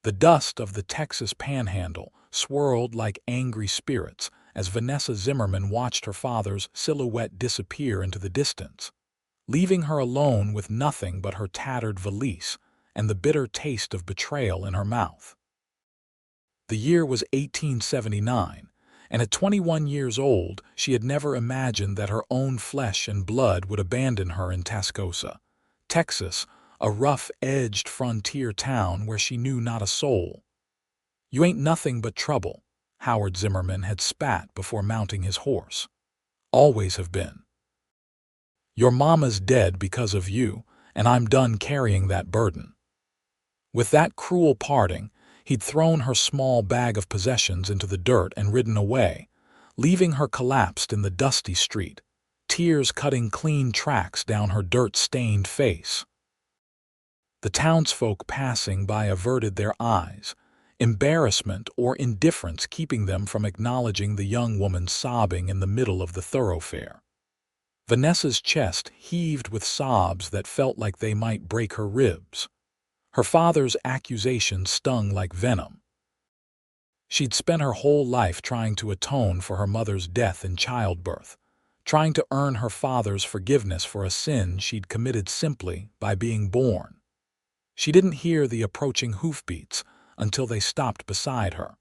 The dust of the Texas Panhandle swirled like angry spirits as Vanessa Zimmerman watched her father's silhouette disappear into the distance, leaving her alone with nothing but her tattered valise and the bitter taste of betrayal in her mouth. The year was 1879, and at 21 years old, she had never imagined that her own flesh and blood would abandon her in Tascosa, Texas, a rough-edged frontier town where she knew not a soul. "You ain't nothing but trouble," Howard Zimmerman had spat before mounting his horse. "Always have been. Your mama's dead because of you, and I'm done carrying that burden." With that cruel parting, he'd thrown her small bag of possessions into the dirt and ridden away, leaving her collapsed in the dusty street, tears cutting clean tracks down her dirt-stained face. The townsfolk passing by averted their eyes, embarrassment or indifference keeping them from acknowledging the young woman sobbing in the middle of the thoroughfare. Vanessa's chest heaved with sobs that felt like they might break her ribs. Her father's accusations stung like venom. She'd spent her whole life trying to atone for her mother's death in childbirth, trying to earn her father's forgiveness for a sin she'd committed simply by being born. She didn't hear the approaching hoofbeats until they stopped beside her.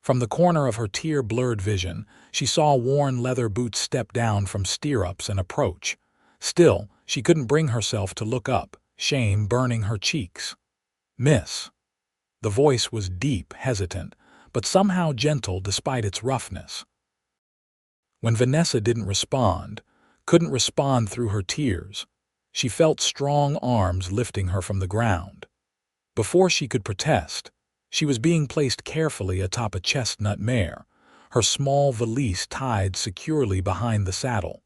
From the corner of her tear-blurred vision, she saw worn leather boots step down from stirrups and approach. Still, she couldn't bring herself to look up, shame burning her cheeks. "Miss." The voice was deep, hesitant, but somehow gentle despite its roughness. When Vanessa didn't couldn't respond through her tears, she felt strong arms lifting her from the ground. Before she could protest, she was being placed carefully atop a chestnut mare, her small valise tied securely behind the saddle.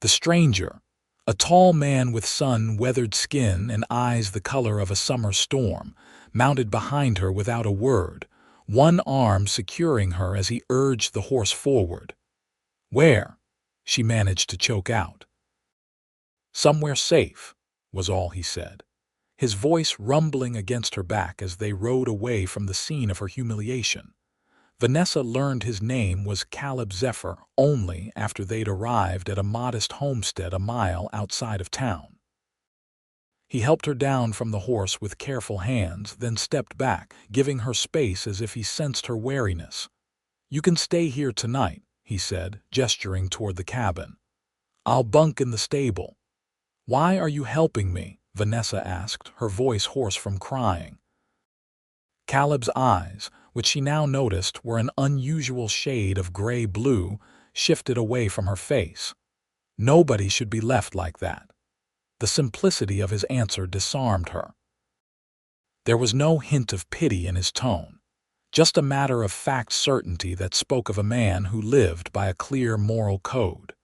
The stranger, a tall man with sun-weathered skin and eyes the color of a summer storm, mounted behind her without a word, one arm securing her as he urged the horse forward. "Where?" she managed to choke out. "Somewhere safe," was all he said, his voice rumbling against her back as they rode away from the scene of her humiliation. Vanessa learned his name was Caleb Zephyr only after they'd arrived at a modest homestead a mile outside of town. He helped her down from the horse with careful hands, then stepped back, giving her space as if he sensed her wariness. "You can stay here tonight," he said, gesturing toward the cabin. "I'll bunk in the stable." "Why are you helping me?" Vanessa asked, her voice hoarse from crying. Caleb's eyes, which she now noticed were an unusual shade of gray-blue, shifted away from her face. Nobody should be left like that. The simplicity of his answer disarmed her. There was no hint of pity in his tone, just a matter-of-fact certainty that spoke of a man who lived by a clear moral code.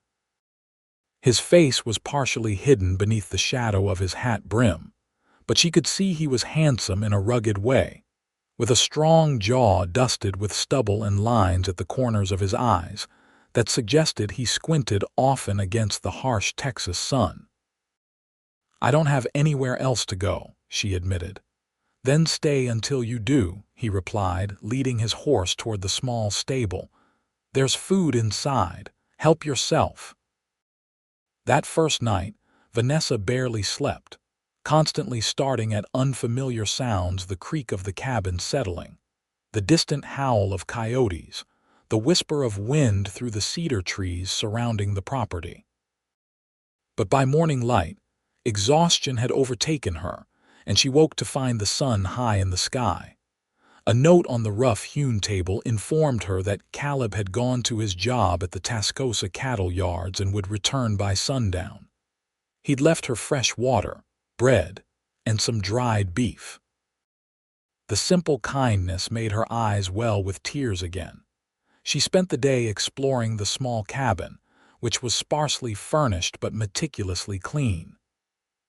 His face was partially hidden beneath the shadow of his hat brim, but she could see he was handsome in a rugged way, with a strong jaw dusted with stubble and lines at the corners of his eyes that suggested he squinted often against the harsh Texas sun. "I don't have anywhere else to go," she admitted. "Then stay until you do," he replied, leading his horse toward the small stable. "There's food inside. Help yourself." That first night, Vanessa barely slept, constantly starting at unfamiliar sounds, the creak of the cabin settling, the distant howl of coyotes, the whisper of wind through the cedar trees surrounding the property. But by morning light, exhaustion had overtaken her, and she woke to find the sun high in the sky. A note on the rough-hewn table informed her that Caleb had gone to his job at the Tascosa cattle yards and would return by sundown. He'd left her fresh water, bread, and some dried beef. The simple kindness made her eyes well with tears again. She spent the day exploring the small cabin, which was sparsely furnished but meticulously clean.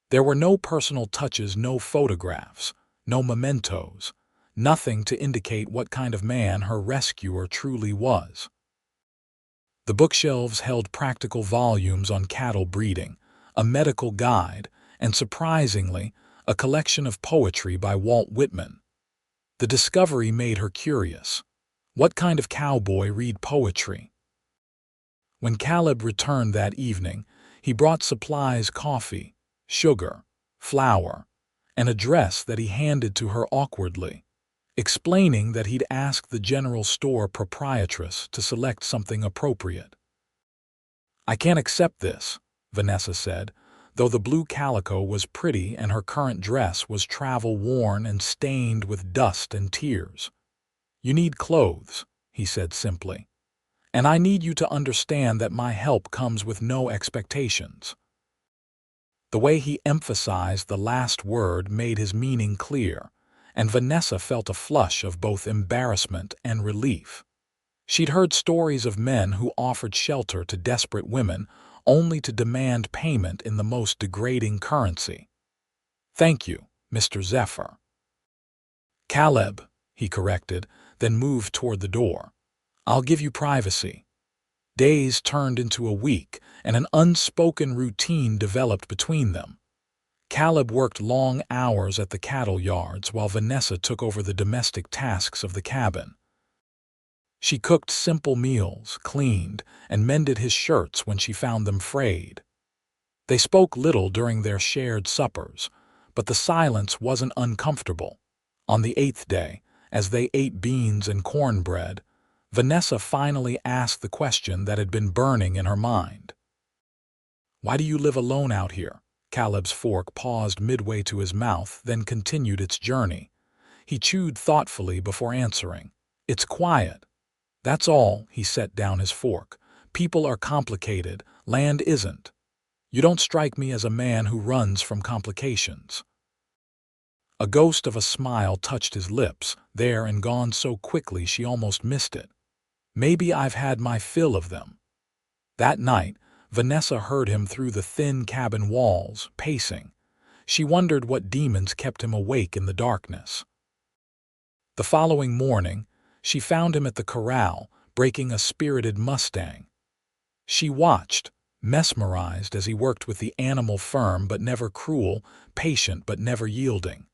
There were no personal touches, no photographs, no mementos, nothing to indicate what kind of man her rescuer truly was. The bookshelves held practical volumes on cattle breeding, a medical guide, and surprisingly, a collection of poetry by Walt Whitman. The discovery made her curious. What kind of cowboy read poetry? When Caleb returned that evening, he brought supplies: coffee, sugar, flour, and a dress that he handed to her awkwardly, explaining that he'd asked the general store proprietress to select something appropriate. "I can't accept this," Vanessa said, though the blue calico was pretty and her current dress was travel-worn and stained with dust and tears. "You need clothes," he said simply. "And I need you to understand that my help comes with no expectations." The way he emphasized the last word made his meaning clear, and Vanessa felt a flush of both embarrassment and relief. She'd heard stories of men who offered shelter to desperate women only to demand payment in the most degrading currency. "Thank you, Mr. Zephyr." "Caleb," he corrected, then moved toward the door. "I'll give you privacy." Days turned into a week, and an unspoken routine developed between them. Caleb worked long hours at the cattle yards while Vanessa took over the domestic tasks of the cabin. She cooked simple meals, cleaned, and mended his shirts when she found them frayed. They spoke little during their shared suppers, but the silence wasn't uncomfortable. On the 8th day, as they ate beans and cornbread, Vanessa finally asked the question that had been burning in her mind. "Why do you live alone out here?" Caleb's fork paused midway to his mouth, then continued its journey. He chewed thoughtfully before answering. "It's quiet. That's all." He set down his fork. "People are complicated, land isn't. You don't strike me as a man who runs from complications." A ghost of a smile touched his lips, there and gone so quickly she almost missed it. "Maybe I've had my fill of them." That night, Vanessa heard him through the thin cabin walls, pacing. She wondered what demons kept him awake in the darkness. The following morning, she found him at the corral, breaking a spirited Mustang. She watched, mesmerized, as he worked with the animal, firm but never cruel, patient but never yielding.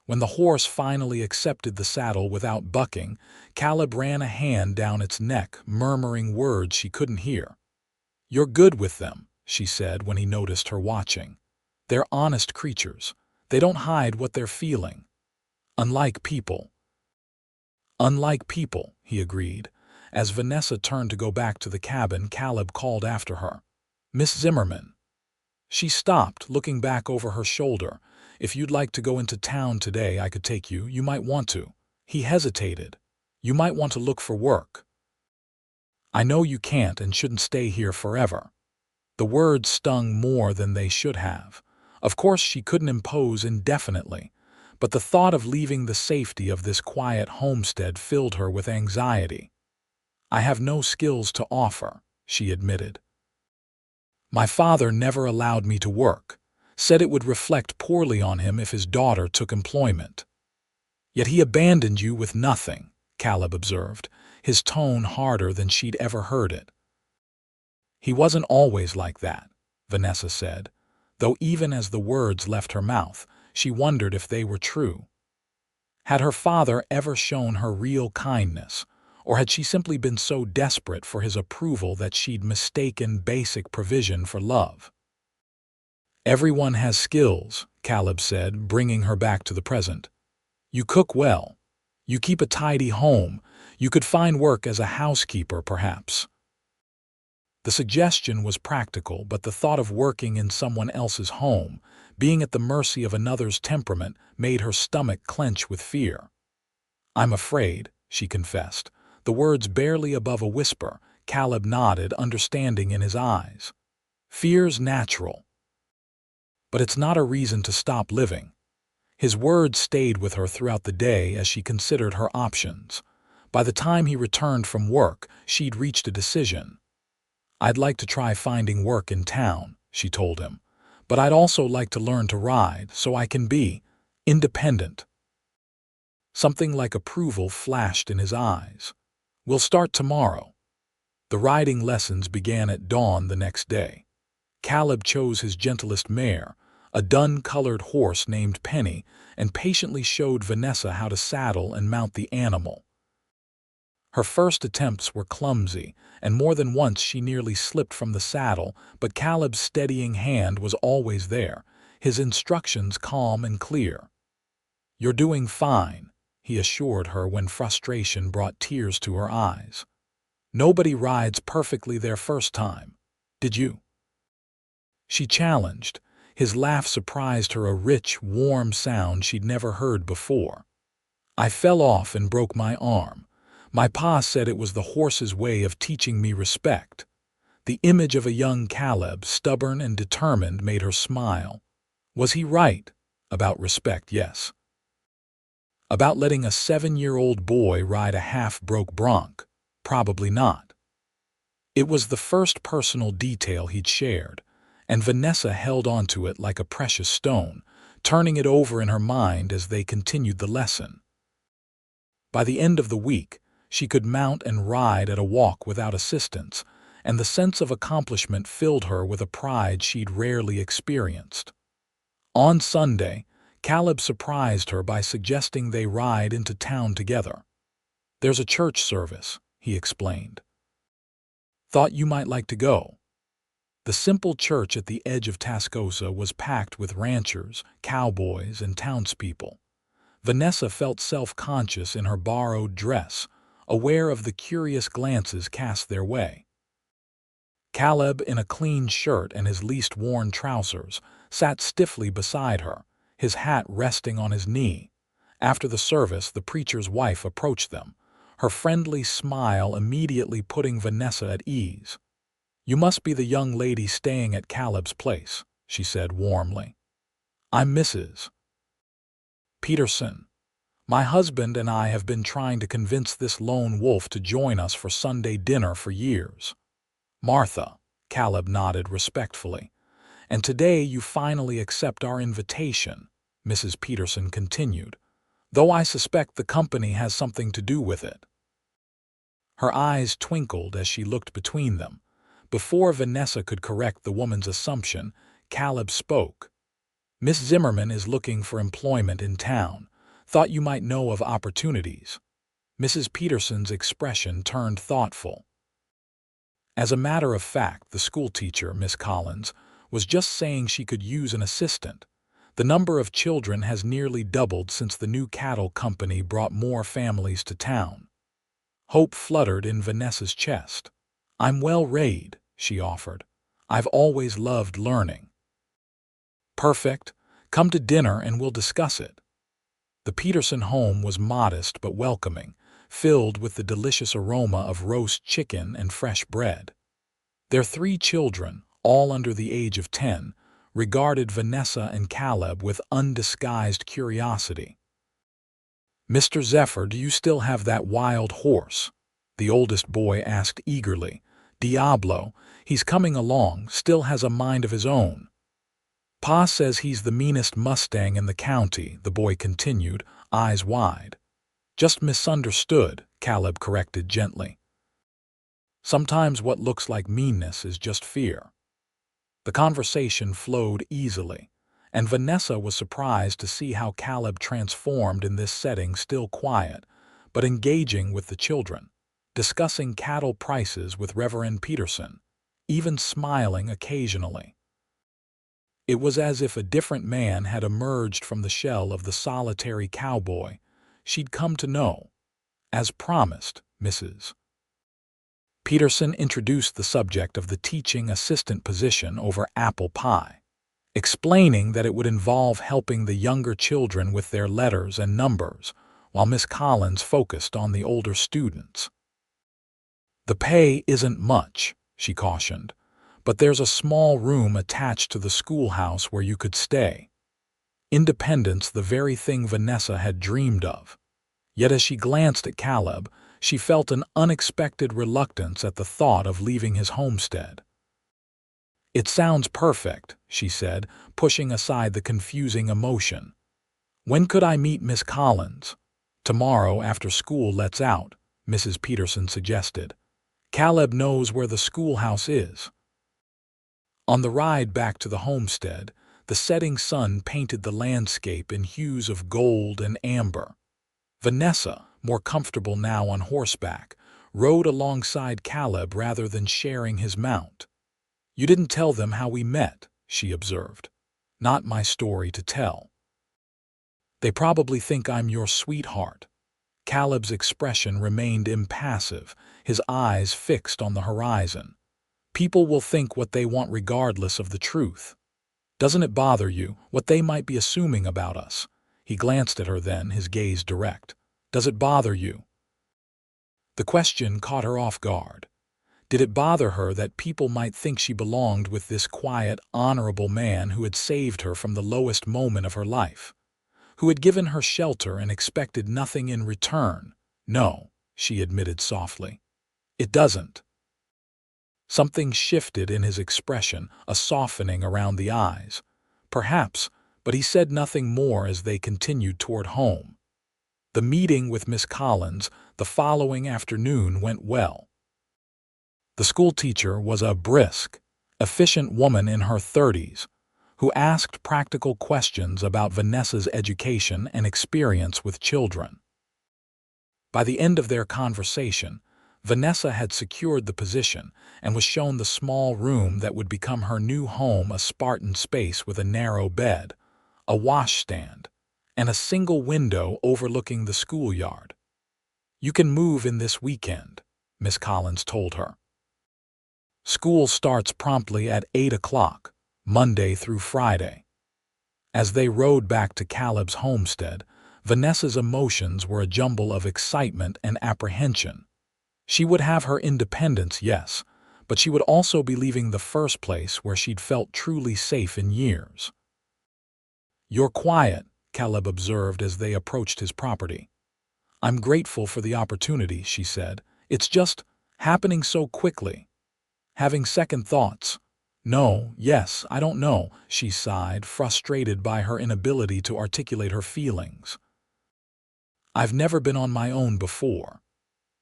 When the horse finally accepted the saddle without bucking, Caleb ran a hand down its neck, murmuring words she couldn't hear. "You're good with them," she said when he noticed her watching. "They're honest creatures. They don't hide what they're feeling. Unlike people." "Unlike people," he agreed. As Vanessa turned to go back to the cabin, Caleb called after her. "Miss Zimmerman." She stopped, looking back over her shoulder. "If you'd like to go into town today, I could take you. You might want to." He hesitated. "You might want to look for work." "I know you can't and shouldn't stay here forever." The words stung more than they should have. Of course she couldn't impose indefinitely, but the thought of leaving the safety of this quiet homestead filled her with anxiety. "I have no skills to offer," she admitted. "My father never allowed me to work, said it would reflect poorly on him if his daughter took employment." "Yet he abandoned you with nothing," Caleb observed, his tone harder than she'd ever heard it. "He wasn't always like that," Vanessa said, though even as the words left her mouth, she wondered if they were true. Had her father ever shown her real kindness, or had she simply been so desperate for his approval that she'd mistaken basic provision for love? "Everyone has skills," Caleb said, bringing her back to the present. "You cook well. You keep a tidy home. You could find work as a housekeeper, perhaps." The suggestion was practical, but the thought of working in someone else's home, being at the mercy of another's temperament, made her stomach clench with fear. "I'm afraid," she confessed, the words barely above a whisper. Caleb nodded, understanding in his eyes. "Fear's natural. But it's not a reason to stop living." His words stayed with her throughout the day as she considered her options. By the time he returned from work, she'd reached a decision. "I'd like to try finding work in town," she told him, "but I'd also like to learn to ride so I can be independent." Something like approval flashed in his eyes. "We'll start tomorrow." The riding lessons began at dawn the next day. Caleb chose his gentlest mare, a dun-colored horse named Penny, and patiently showed Vanessa how to saddle and mount the animal. Her first attempts were clumsy, and more than once she nearly slipped from the saddle, but Caleb's steadying hand was always there, his instructions calm and clear. "You're doing fine," he assured her when frustration brought tears to her eyes. "Nobody rides perfectly their first time. Did you?" She challenged. His laugh surprised her, a rich, warm sound she'd never heard before. "I fell off and broke my arm. My pa said it was the horse's way of teaching me respect." The image of a young Caleb, stubborn and determined, made her smile. Was he right? About respect, yes. About letting a 7-year-old boy ride a half-broke bronc? Probably not. It was the first personal detail he'd shared, and Vanessa held onto it like a precious stone, turning it over in her mind as they continued the lesson. By the end of the week, she could mount and ride at a walk without assistance, and the sense of accomplishment filled her with a pride she'd rarely experienced. On Sunday, Caleb surprised her by suggesting they ride into town together. "There's a church service," he explained. "Thought you might like to go." The simple church at the edge of Tascosa was packed with ranchers, cowboys, and townspeople. Vanessa felt self-conscious in her borrowed dress, aware of the curious glances cast their way. Caleb, in a clean shirt and his least-worn trousers, sat stiffly beside her, his hat resting on his knee. After the service, the preacher's wife approached them, her friendly smile immediately putting Vanessa at ease. "You must be the young lady staying at Caleb's place," she said warmly. "I'm Mrs. Peterson. My husband and I have been trying to convince this lone wolf to join us for Sunday dinner for years." "Martha," Caleb nodded respectfully. "And today you finally accept our invitation," Mrs. Peterson continued, "though I suspect the company has something to do with it." Her eyes twinkled as she looked between them. Before Vanessa could correct the woman's assumption, Caleb spoke. "Miss Zimmerman is looking for employment in town. Thought you might know of opportunities." Mrs. Peterson's expression turned thoughtful. As a matter of fact, the schoolteacher, Miss Collins, was just saying she could use an assistant. The number of children has nearly doubled since the new cattle company brought more families to town. Hope fluttered in Vanessa's chest. "I'm well read," she offered. "I've always loved learning." "Perfect. Come to dinner and we'll discuss it." The Peterson home was modest but welcoming, filled with the delicious aroma of roast chicken and fresh bread. Their 3 children, all under the age of 10, regarded Vanessa and Caleb with undisguised curiosity. "Mr. Zephyr, do you still have that wild horse?" the oldest boy asked eagerly. "Diablo, he's coming along, still has a mind of his own." "Pa says he's the meanest Mustang in the county," the boy continued, eyes wide. "Just misunderstood," Caleb corrected gently. "Sometimes what looks like meanness is just fear." The conversation flowed easily, and Vanessa was surprised to see how Caleb transformed in this setting, still quiet, but engaging with the children, discussing cattle prices with Reverend Peterson, even smiling occasionally. It was as if a different man had emerged from the shell of the solitary cowboy she'd come to know. As promised, Mrs. Peterson introduced the subject of the teaching assistant position over apple pie, explaining that it would involve helping the younger children with their letters and numbers, while Miss Collins focused on the older students. "The pay isn't much," she cautioned, "but there's a small room attached to the schoolhouse where you could stay." Independence, the very thing Vanessa had dreamed of. Yet as she glanced at Caleb, she felt an unexpected reluctance at the thought of leaving his homestead. "It sounds perfect," she said, pushing aside the confusing emotion. "When could I meet Miss Collins?" "Tomorrow after school lets out," Mrs. Peterson suggested. "Caleb knows where the schoolhouse is." On the ride back to the homestead, The setting sun painted the landscape in hues of gold and amber. Vanessa, more comfortable now on horseback, rode alongside Caleb rather than sharing his mount. "You didn't tell them how we met," she observed. "Not my story to tell." "They probably think I'm your sweetheart." Caleb's expression remained impassive, his eyes fixed on the horizon. "People will think what they want regardless of the truth. Doesn't it bother you what they might be assuming about us?" He glanced at her then, his gaze direct. "Does it bother you?" The question caught her off guard. Did it bother her that people might think she belonged with this quiet, honorable man who had saved her from the lowest moment of her life? Who had given her shelter and expected nothing in return? "No," she admitted softly. "It doesn't." Something shifted in his expression, a softening around the eyes. Perhaps, but he said nothing more as they continued toward home. The meeting with Miss Collins the following afternoon went well. The schoolteacher was a brisk, efficient woman in her 30s, who asked practical questions about Vanessa's education and experience with children. By the end of their conversation, Vanessa had secured the position and was shown the small room that would become her new home, a Spartan space with a narrow bed, a washstand, and a single window overlooking the schoolyard. "You can move in this weekend," Miss Collins told her. "School starts promptly at 8 o'clock, Monday through Friday." As they rode back to Caleb's homestead, Vanessa's emotions were a jumble of excitement and apprehension. She would have her independence, yes, but she would also be leaving the first place where she'd felt truly safe in years. "You're quiet," Caleb observed as they approached his property. "I'm grateful for the opportunity," she said. "It's just happening so quickly." Having second thoughts. "No, yes, I don't know," she sighed, frustrated by her inability to articulate her feelings. "I've never been on my own before."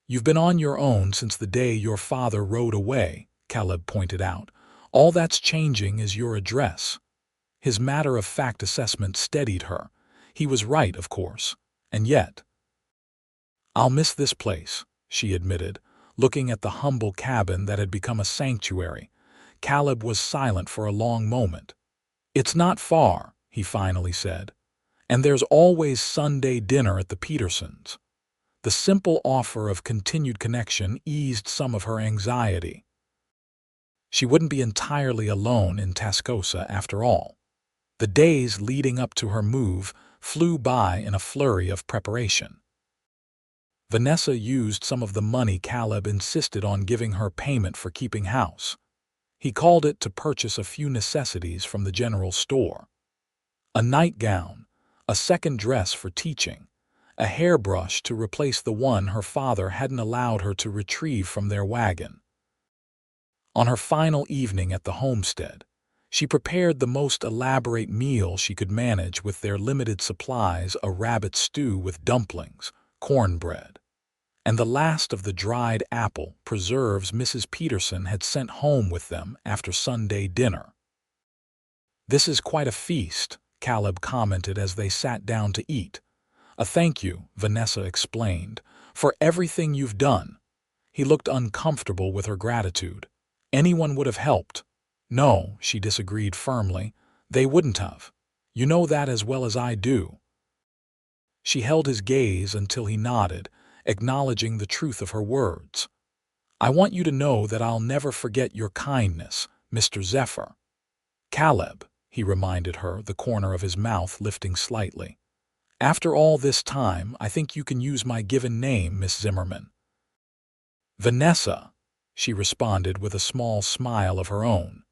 "You've been on your own since the day your father rode away," Caleb pointed out. "All that's changing is your address." His matter-of-fact assessment steadied her. He was right, of course. And yet, "I'll miss this place," she admitted, looking at the humble cabin that had become a sanctuary. Caleb was silent for a long moment. "It's not far," he finally said. "And there's always Sunday dinner at the Petersons." The simple offer of continued connection eased some of her anxiety. She wouldn't be entirely alone in Tascosa after all. The days leading up to her move flew by in a flurry of preparation. Vanessa used some of the money Caleb insisted on giving her payment for keeping house. He called it to purchase a few necessities from the general store. A nightgown, a second dress for teaching, a hairbrush to replace the one her father hadn't allowed her to retrieve from their wagon. On her final evening at the homestead, she prepared the most elaborate meal she could manage with their limited supplies: a rabbit stew with dumplings, cornbread, and the last of the dried apple preserves Mrs. Peterson had sent home with them after Sunday dinner. "This is quite a feast," Caleb commented as they sat down to eat. "A thank you," Vanessa explained, "for everything you've done." He looked uncomfortable with her gratitude. "Anyone would have helped." "No," she disagreed firmly. "They wouldn't have. You know that as well as I do." She held his gaze until he nodded, acknowledging the truth of her words. "I want you to know that I'll never forget your kindness, Mr. Zephyr." "Caleb," he reminded her, the corner of his mouth lifting slightly. "After all this time, I think you can use my given name, Miss Zimmerman." "Vanessa," she responded with a small smile of her own.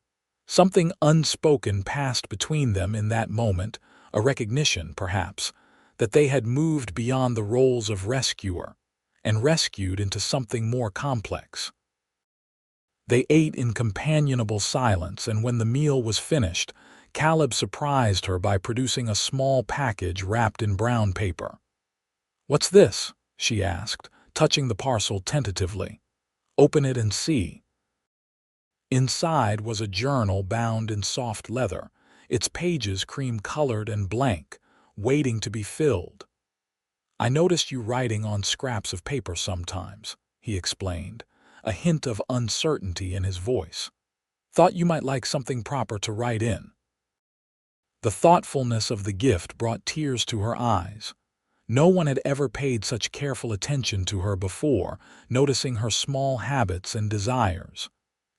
Something unspoken passed between them in that moment, a recognition, perhaps, that they had moved beyond the roles of rescuer and rescued into something more complex. They ate in companionable silence, and when the meal was finished, Caleb surprised her by producing a small package wrapped in brown paper. "What's this?" she asked, touching the parcel tentatively. "Open it and see." Inside was a journal bound in soft leather, its pages cream-colored and blank, waiting to be filled. "I noticed you writing on scraps of paper sometimes," he explained, a hint of uncertainty in his voice. "Thought you might like something proper to write in." The thoughtfulness of the gift brought tears to her eyes. No one had ever paid such careful attention to her before, noticing her small habits and desires.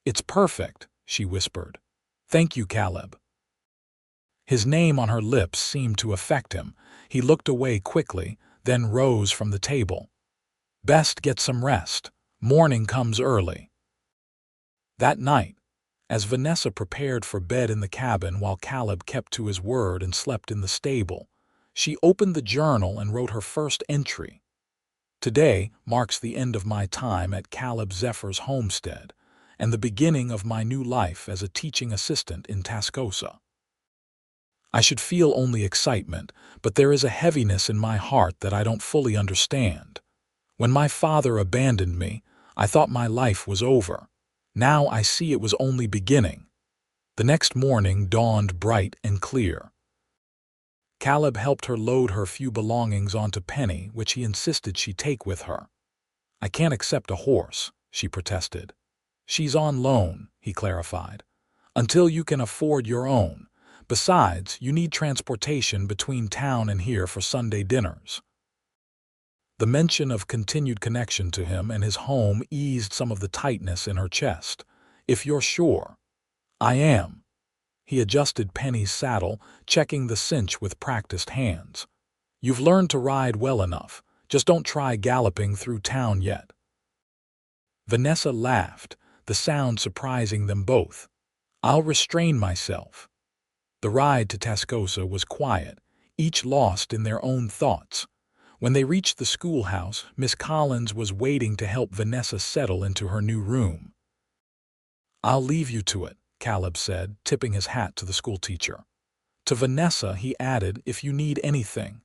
"It's perfect," she whispered. "Thank you, Caleb." His name on her lips seemed to affect him. He looked away quickly, then rose from the table. "Best get some rest. Morning comes early." That night, as Vanessa prepared for bed in the cabin while Caleb kept to his word and slept in the stable, she opened the journal and wrote her first entry. "Today marks the end of my time at Caleb Zephyr's homestead and the beginning of my new life as a teaching assistant in Tascosa. I should feel only excitement, but there is a heaviness in my heart that I don't fully understand. When my father abandoned me, I thought my life was over. Now I see it was only beginning." The next morning dawned bright and clear. Caleb helped her load her few belongings onto Penny, which he insisted she take with her. "I can't accept a horse," she protested. "She's on loan," he clarified, "until you can afford your own. Besides, you need transportation between town and here for Sunday dinners." The mention of continued connection to him and his home eased some of the tightness in her chest. "If you're sure." "I am." He adjusted Penny's saddle, checking the cinch with practiced hands. "You've learned to ride well enough. Just don't try galloping through town yet." Vanessa laughed, the sound surprising them both. "I'll restrain myself." The ride to Tascosa was quiet, each lost in their own thoughts. When they reached the schoolhouse, Miss Collins was waiting to help Vanessa settle into her new room. "I'll leave you to it," Caleb said, tipping his hat to the schoolteacher. To Vanessa, he added, "If you need anything."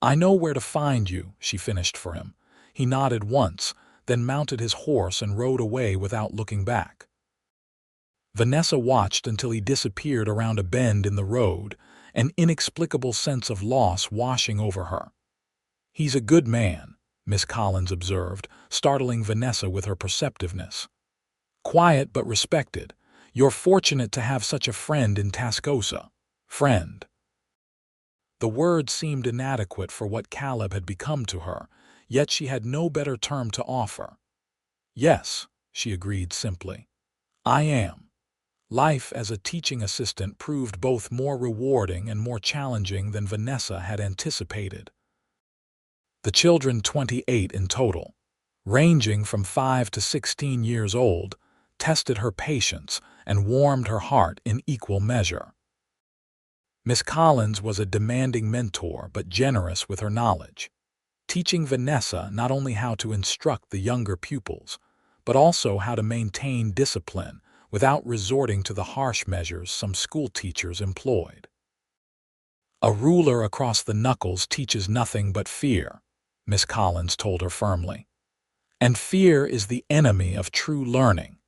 "I know where to find you," she finished for him. He nodded once, then mounted his horse and rode away without looking back. Vanessa watched until he disappeared around a bend in the road, an inexplicable sense of loss washing over her. "He's a good man," Miss Collins observed, startling Vanessa with her perceptiveness. "Quiet but respected. You're fortunate to have such a friend in Tascosa." Friend. The word seemed inadequate for what Caleb had become to her, yet she had no better term to offer. "Yes," she agreed simply. "I am." Life as a teaching assistant proved both more rewarding and more challenging than Vanessa had anticipated. The children, 28 in total, ranging from 5 to 16 years old, tested her patience and warmed her heart in equal measure. Miss Collins was a demanding mentor but generous with her knowledge, teaching Vanessa not only how to instruct the younger pupils, but also how to maintain discipline without resorting to the harsh measures some school teachers employed. "A ruler across the knuckles teaches nothing but fear," Miss Collins told her firmly. "And fear is the enemy of true learning."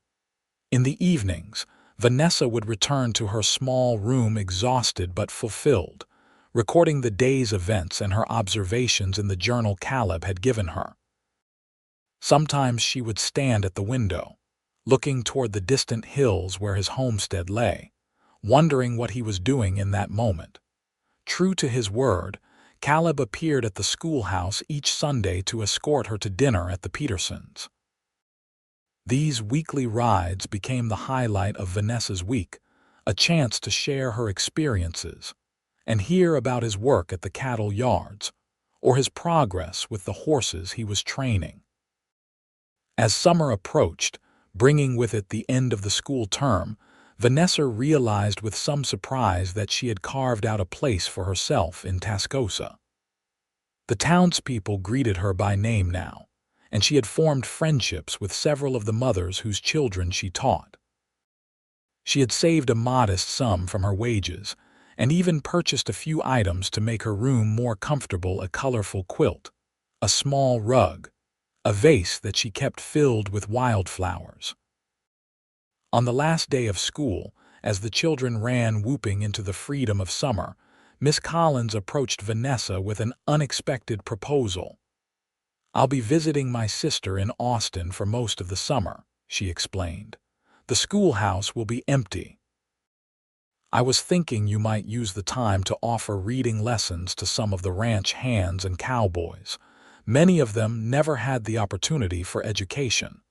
In the evenings, Vanessa would return to her small room exhausted but fulfilled, recording the day's events and her observations in the journal Caleb had given her. Sometimes she would stand at the window, looking toward the distant hills where his homestead lay, wondering what he was doing in that moment. True to his word, Caleb appeared at the schoolhouse each Sunday to escort her to dinner at the Petersons'. These weekly rides became the highlight of Vanessa's week, a chance to share her experiences and hear about his work at the cattle yards or his progress with the horses he was training. As summer approached, bringing with it the end of the school term, Vanessa realized with some surprise that she had carved out a place for herself in Tascosa. The townspeople greeted her by name now, and she had formed friendships with several of the mothers whose children she taught. She had saved a modest sum from her wages, and even purchased a few items to make her room more comfortable: a colorful quilt, a small rug, a vase that she kept filled with wildflowers. On the last day of school, As the children ran whooping into the freedom of summer, Miss Collins approached Vanessa with an unexpected proposal. "I'll be visiting my sister in Austin for most of the summer," she explained. "The schoolhouse will be empty. I was thinking you might use the time to offer reading lessons to some of the ranch hands and cowboys. Many of them never had the opportunity for education."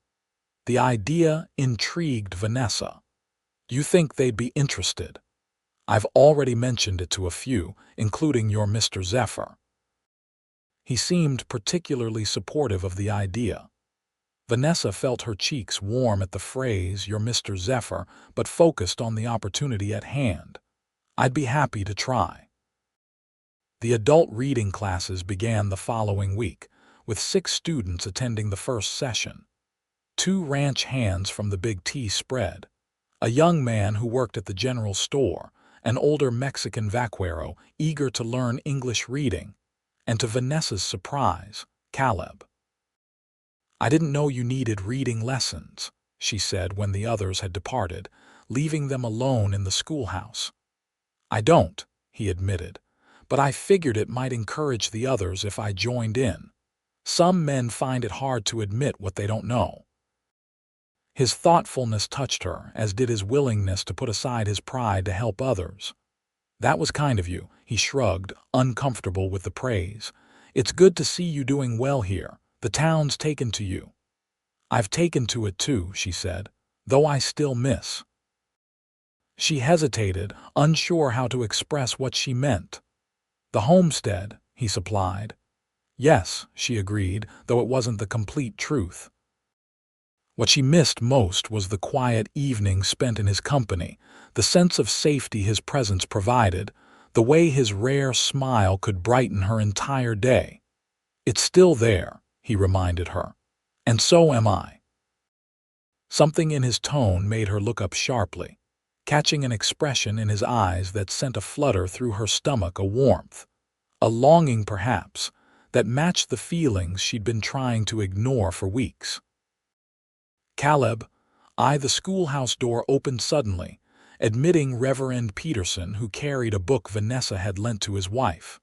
The idea intrigued Vanessa. "Do you think they'd be interested?" "I've already mentioned it to a few, including your Mr. Zephyr." He seemed particularly supportive of the idea. Vanessa felt her cheeks warm at the phrase, "your Mr. Zephyr," but focused on the opportunity at hand. "I'd be happy to try." The adult reading classes began the following week, with 6 students attending the first session. 2 ranch hands from the Big T spread, a young man who worked at the general store, an older Mexican vaquero eager to learn English reading, and to Vanessa's surprise, Caleb. "I didn't know you needed reading lessons," she said when the others had departed, leaving them alone in the schoolhouse. "I don't," he admitted, "but I figured it might encourage the others if I joined in. Some men find it hard to admit what they don't know." His thoughtfulness touched her, as did his willingness to put aside his pride to help others. "That was kind of you," he shrugged, uncomfortable with the praise. "It's good to see you doing well here. The town's taken to you." "I've taken to it too," she said, "though I still miss." She hesitated, unsure how to express what she meant. "The homestead," he supplied. "Yes," she agreed, though it wasn't the complete truth. What she missed most was the quiet evenings spent in his company, the sense of safety his presence provided, the way his rare smile could brighten her entire day. "It's still there," he reminded her, "and so am I." Something in his tone made her look up sharply, catching an expression in his eyes that sent a flutter through her stomach, a warmth, a longing perhaps, that matched the feelings she'd been trying to ignore for weeks. "Caleb," the schoolhouse door opened suddenly, admitting Reverend Peterson, who carried a book Vanessa had lent to his wife.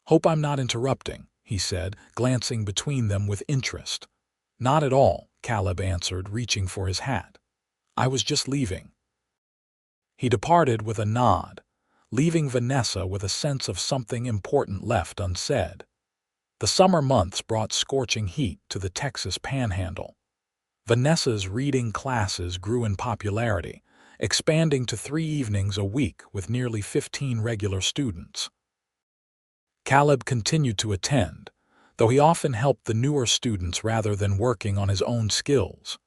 "Hope I'm not interrupting," he said, glancing between them with interest. "Not at all," Caleb answered, reaching for his hat. "I was just leaving." He departed with a nod, leaving Vanessa with a sense of something important left unsaid. The summer months brought scorching heat to the Texas Panhandle. Vanessa's reading classes grew in popularity, expanding to 3 evenings a week with nearly 15 regular students. Caleb continued to attend, though he often helped the newer students rather than working on his own skills.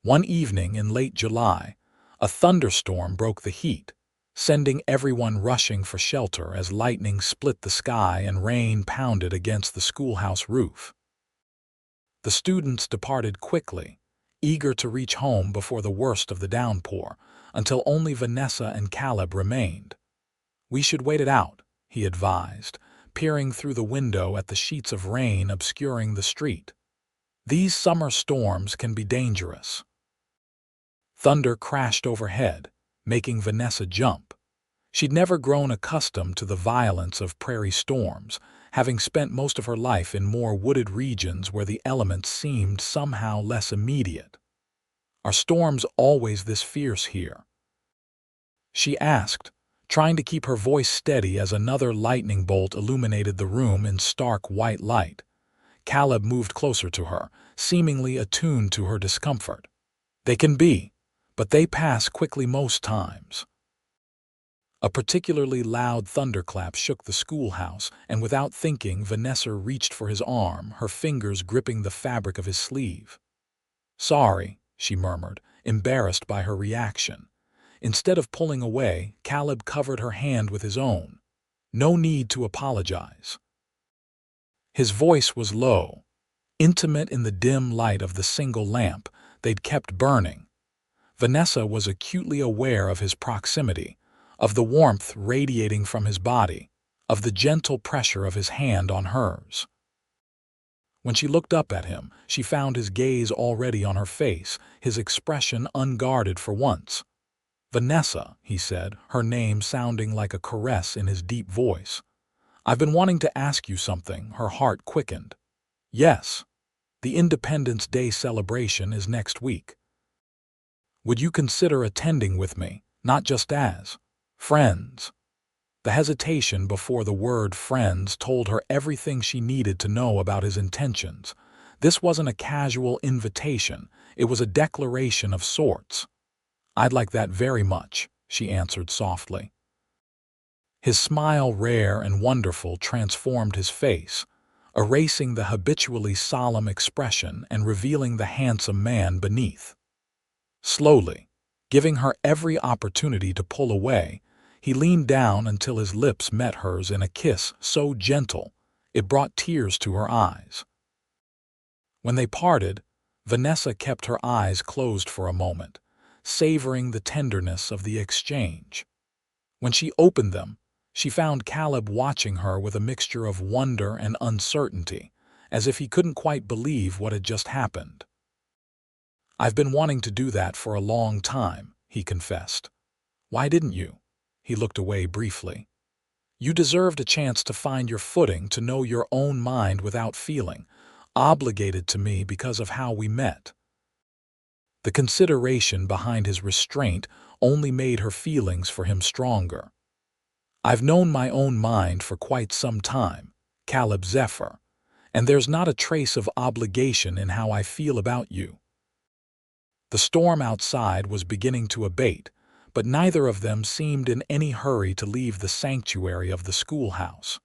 One evening in late July, a thunderstorm broke the heat, sending everyone rushing for shelter as lightning split the sky and rain pounded against the schoolhouse roof. The students departed quickly, eager to reach home before the worst of the downpour, until only Vanessa and Caleb remained. "We should wait it out," he advised, peering through the window at the sheets of rain obscuring the street. "These summer storms can be dangerous." Thunder crashed overhead, making Vanessa jump. She'd never grown accustomed to the violence of prairie storms, having spent most of her life in more wooded regions where the elements seemed somehow less immediate. "Are storms always this fierce here?" she asked, trying to keep her voice steady as another lightning bolt illuminated the room in stark white light. Caleb moved closer to her, seemingly attuned to her discomfort. "They can be, but they pass quickly most times." A particularly loud thunderclap shook the schoolhouse, and without thinking, Vanessa reached for his arm, her fingers gripping the fabric of his sleeve. "Sorry," she murmured, embarrassed by her reaction. Instead of pulling away, Caleb covered her hand with his own. "No need to apologize." His voice was low, intimate in the dim light of the single lamp they'd kept burning. Vanessa was acutely aware of his proximity, of the warmth radiating from his body, of the gentle pressure of his hand on hers. When she looked up at him, she found his gaze already on her face, his expression unguarded for once. "Vanessa," he said, her name sounding like a caress in his deep voice. "I've been wanting to ask you something." Her heart quickened. "Yes. The Independence Day celebration is next week. Would you consider attending with me, not just as friends?" The hesitation before the word friends told her everything she needed to know about his intentions. This wasn't a casual invitation, it was a declaration of sorts. "I'd like that very much," she answered softly. His smile, rare and wonderful, transformed his face, erasing the habitually solemn expression and revealing the handsome man beneath. Slowly, giving her every opportunity to pull away, he leaned down until his lips met hers in a kiss so gentle it brought tears to her eyes. When they parted, Vanessa kept her eyes closed for a moment, savoring the tenderness of the exchange. When she opened them, she found Caleb watching her with a mixture of wonder and uncertainty, as if he couldn't quite believe what had just happened. "I've been wanting to do that for a long time," he confessed. "Why didn't you?" He looked away briefly. "You deserved a chance to find your footing, to know your own mind without feeling obligated to me because of how we met." The consideration behind his restraint only made her feelings for him stronger. "I've known my own mind for quite some time, Caleb Zephyr, and there's not a trace of obligation in how I feel about you." The storm outside was beginning to abate, but neither of them seemed in any hurry to leave the sanctuary of the schoolhouse.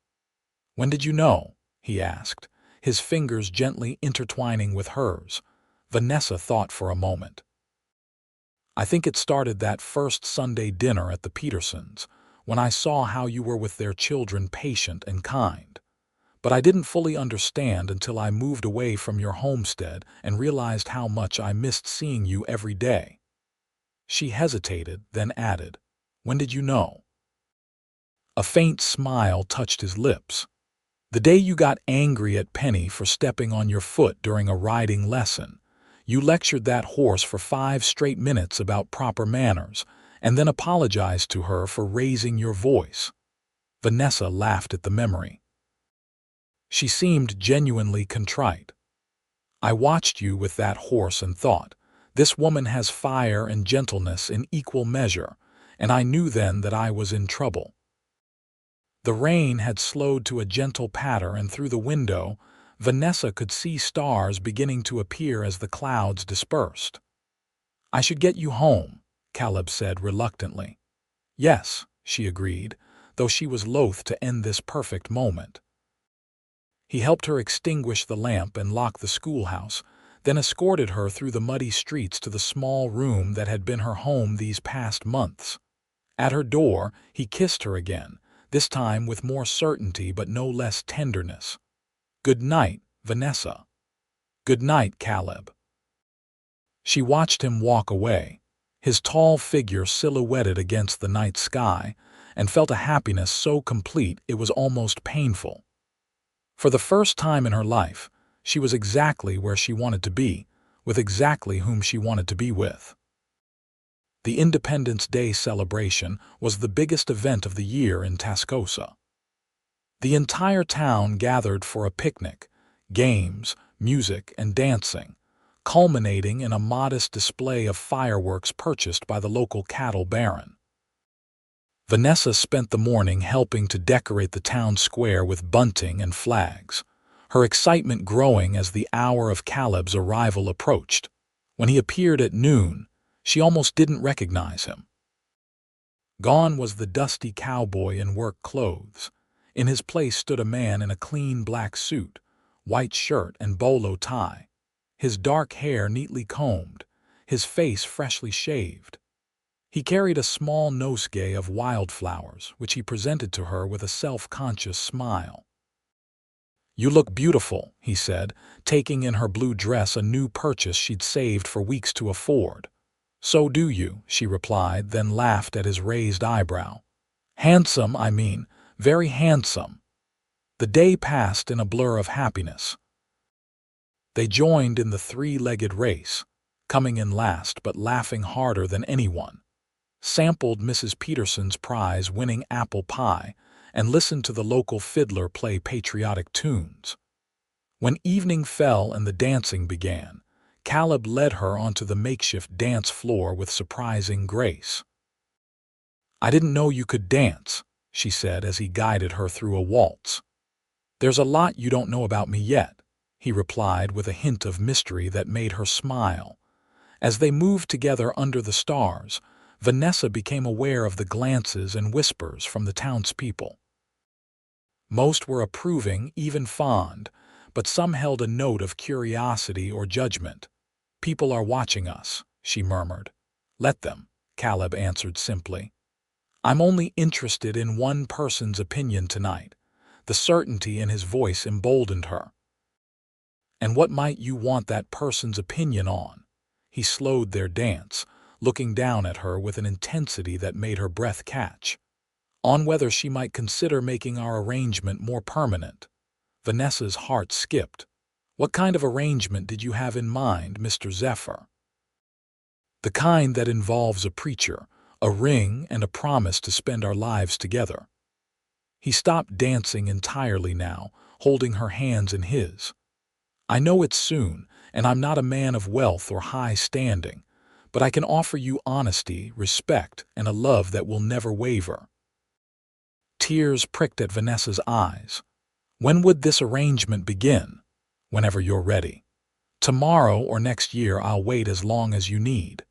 "When did you know?" he asked, his fingers gently intertwining with hers. Vanessa thought for a moment. "I think it started that first Sunday dinner at the Petersons', when I saw how you were with their children, patient and kind. But I didn't fully understand until I moved away from your homestead and realized how much I missed seeing you every day." She hesitated, then added, "When did you know?" A faint smile touched his lips. "The day you got angry at Penny for stepping on your foot during a riding lesson. You lectured that horse for 5 straight minutes about proper manners, and then apologized to her for raising your voice." Vanessa laughed at the memory. She seemed genuinely contrite. "I watched you with that horse and thought, this woman has fire and gentleness in equal measure, and I knew then that I was in trouble." The rain had slowed to a gentle patter, and through the window, Vanessa could see stars beginning to appear as the clouds dispersed. "I should get you home," Caleb said reluctantly. "Yes," she agreed, though she was loath to end this perfect moment. He helped her extinguish the lamp and lock the schoolhouse, then escorted her through the muddy streets to the small room that had been her home these past months. At her door, he kissed her again, this time with more certainty but no less tenderness. "Good night, Vanessa." "Good night, Caleb." She watched him walk away, his tall figure silhouetted against the night sky, and felt a happiness so complete it was almost painful. For the first time in her life, she was exactly where she wanted to be, with exactly whom she wanted to be with. The Independence Day celebration was the biggest event of the year in Tascosa. The entire town gathered for a picnic, games, music, and dancing, culminating in a modest display of fireworks purchased by the local cattle baron. Vanessa spent the morning helping to decorate the town square with bunting and flags, her excitement growing as the hour of Caleb's arrival approached. When he appeared at noon, she almost didn't recognize him. Gone was the dusty cowboy in work clothes. In his place stood a man in a clean black suit, white shirt and bolo tie, his dark hair neatly combed, his face freshly shaved. He carried a small nosegay of wildflowers, which he presented to her with a self-conscious smile. "You look beautiful," he said, taking in her blue dress, a new purchase she'd saved for weeks to afford. "So do you," she replied, then laughed at his raised eyebrow. "Handsome, I mean, very handsome." The day passed in a blur of happiness. They joined in the 3-legged race, coming in last but laughing harder than anyone. sampled Mrs. Peterson's prize-winning apple pie, and listened to the local fiddler play patriotic tunes. When evening fell and the dancing began, Caleb led her onto the makeshift dance floor with surprising grace. "I didn't know you could dance," she said as he guided her through a waltz. "There's a lot you don't know about me yet," he replied with a hint of mystery that made her smile. As they moved together under the stars, Vanessa became aware of the glances and whispers from the townspeople. Most were approving, even fond, but some held a note of curiosity or judgment. "People are watching us," she murmured. "Let them," Caleb answered simply. "I'm only interested in one person's opinion tonight." The certainty in his voice emboldened her. "And what might you want that person's opinion on?" He slowed their dance, looking down at her with an intensity that made her breath catch. "On whether she might consider making our arrangement more permanent." Vanessa's heart skipped. "What kind of arrangement did you have in mind, Mr. Zephyr?" "The kind that involves a preacher, a ring, and a promise to spend our lives together." He stopped dancing entirely now, holding her hands in his. "I know it's soon, and I'm not a man of wealth or high standing, but I can offer you honesty, respect, and a love that will never waver." Tears pricked at Vanessa's eyes. "When would this arrangement begin?" "Whenever you're ready. Tomorrow or next year I'll wait as long as you need."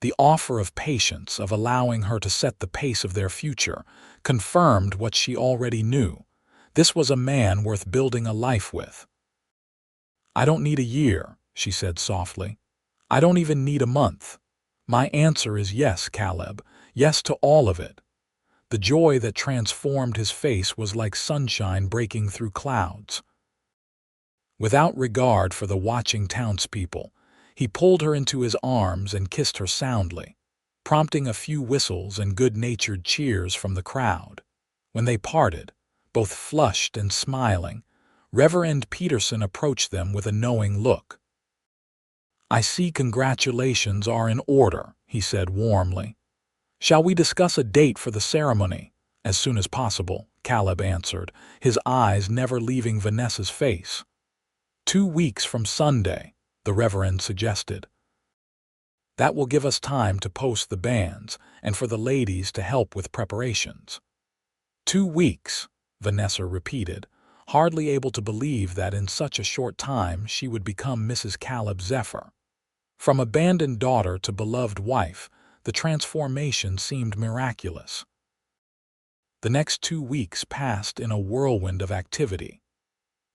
The offer of patience, of allowing her to set the pace of their future, confirmed what she already knew. This was a man worth building a life with. "I don't need a year," she said softly. "I don't even need a month. My answer is yes, Caleb, yes to all of it." The joy that transformed his face was like sunshine breaking through clouds. Without regard for the watching townspeople, he pulled her into his arms and kissed her soundly, prompting a few whistles and good-natured cheers from the crowd. When they parted, both flushed and smiling, Reverend Peterson approached them with a knowing look. "I see congratulations are in order," he said warmly. "Shall we discuss a date for the ceremony?" "As soon as possible," Caleb answered, his eyes never leaving Vanessa's face. 2 weeks from Sunday," the Reverend suggested. "That will give us time to post the banns and for the ladies to help with preparations." 2 weeks, Vanessa repeated, hardly able to believe that in such a short time she would become Mrs. Caleb Zephyr. From abandoned daughter to beloved wife, the transformation seemed miraculous. The next 2 weeks passed in a whirlwind of activity.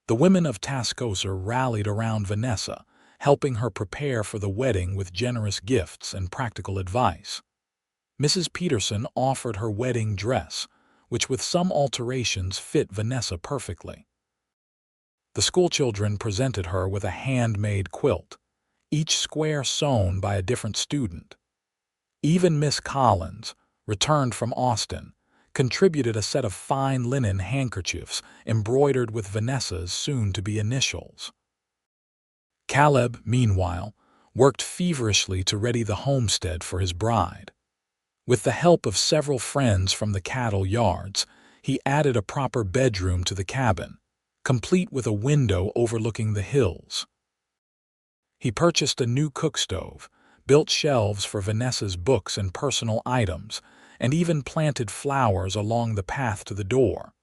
The women of Tascosa rallied around Vanessa, helping her prepare for the wedding with generous gifts and practical advice. Mrs. Peterson offered her wedding dress, which with some alterations fit Vanessa perfectly. The schoolchildren presented her with a handmade quilt, each square sewn by a different student. Even Miss Collins, returned from Austin, contributed a set of fine linen handkerchiefs embroidered with Vanessa's soon-to-be initials. Caleb, meanwhile, worked feverishly to ready the homestead for his bride. With the help of several friends from the cattle yards, he added a proper bedroom to the cabin, complete with a window overlooking the hills. He purchased a new cookstove, built shelves for Vanessa's books and personal items, and even planted flowers along the path to the door.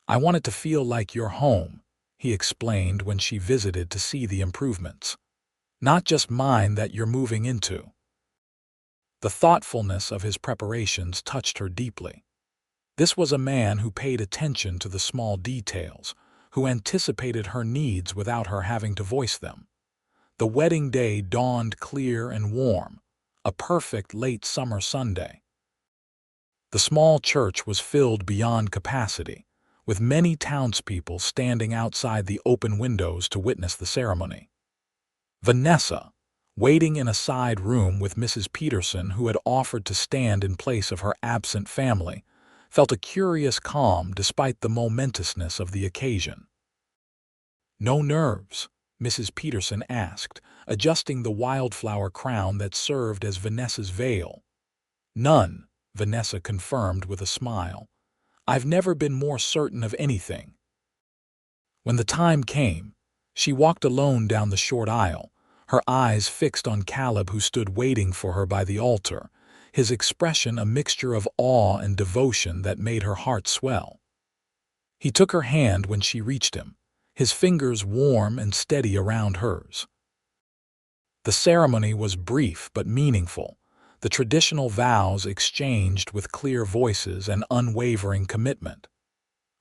"I want it to feel like your home," he explained when she visited to see the improvements. "Not just mine that you're moving into." The thoughtfulness of his preparations touched her deeply. This was a man who paid attention to the small details, who anticipated her needs without her having to voice them. The wedding day dawned clear and warm, a perfect late summer Sunday. The small church was filled beyond capacity, with many townspeople standing outside the open windows to witness the ceremony. Vanessa, waiting in a side room with Mrs. Peterson, who had offered to stand in place of her absent family, felt a curious calm despite the momentousness of the occasion. "No nerves?" Mrs. Peterson asked, adjusting the wildflower crown that served as Vanessa's veil. None, Vanessa confirmed with a smile. I've never been more certain of anything. When the time came, she walked alone down the short aisle, her eyes fixed on Caleb who stood waiting for her by the altar, his expression a mixture of awe and devotion that made her heart swell. He took her hand when she reached him, his fingers warm and steady around hers. The ceremony was brief but meaningful, the traditional vows exchanged with clear voices and unwavering commitment.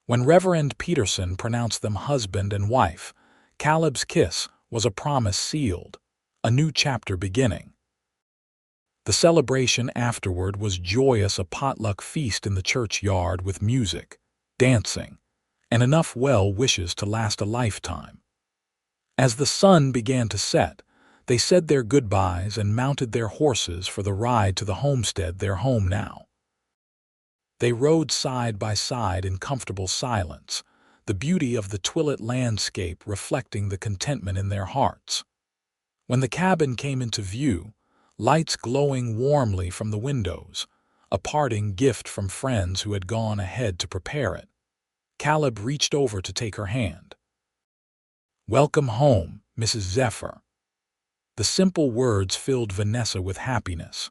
When Reverend Peterson pronounced them husband and wife, Caleb's kiss was a promise sealed, a new chapter beginning. The celebration afterward was joyous, a potluck feast in the churchyard with music, dancing, and enough well wishes to last a lifetime. As the sun began to set, they said their goodbyes and mounted their horses for the ride to the homestead, their home now. They rode side by side in comfortable silence, the beauty of the twilit landscape reflecting the contentment in their hearts. When the cabin came into view, lights glowing warmly from the windows, a parting gift from friends who had gone ahead to prepare it, Caleb reached over to take her hand. "Welcome home, Mrs. Zephyr." The simple words filled Vanessa with happiness.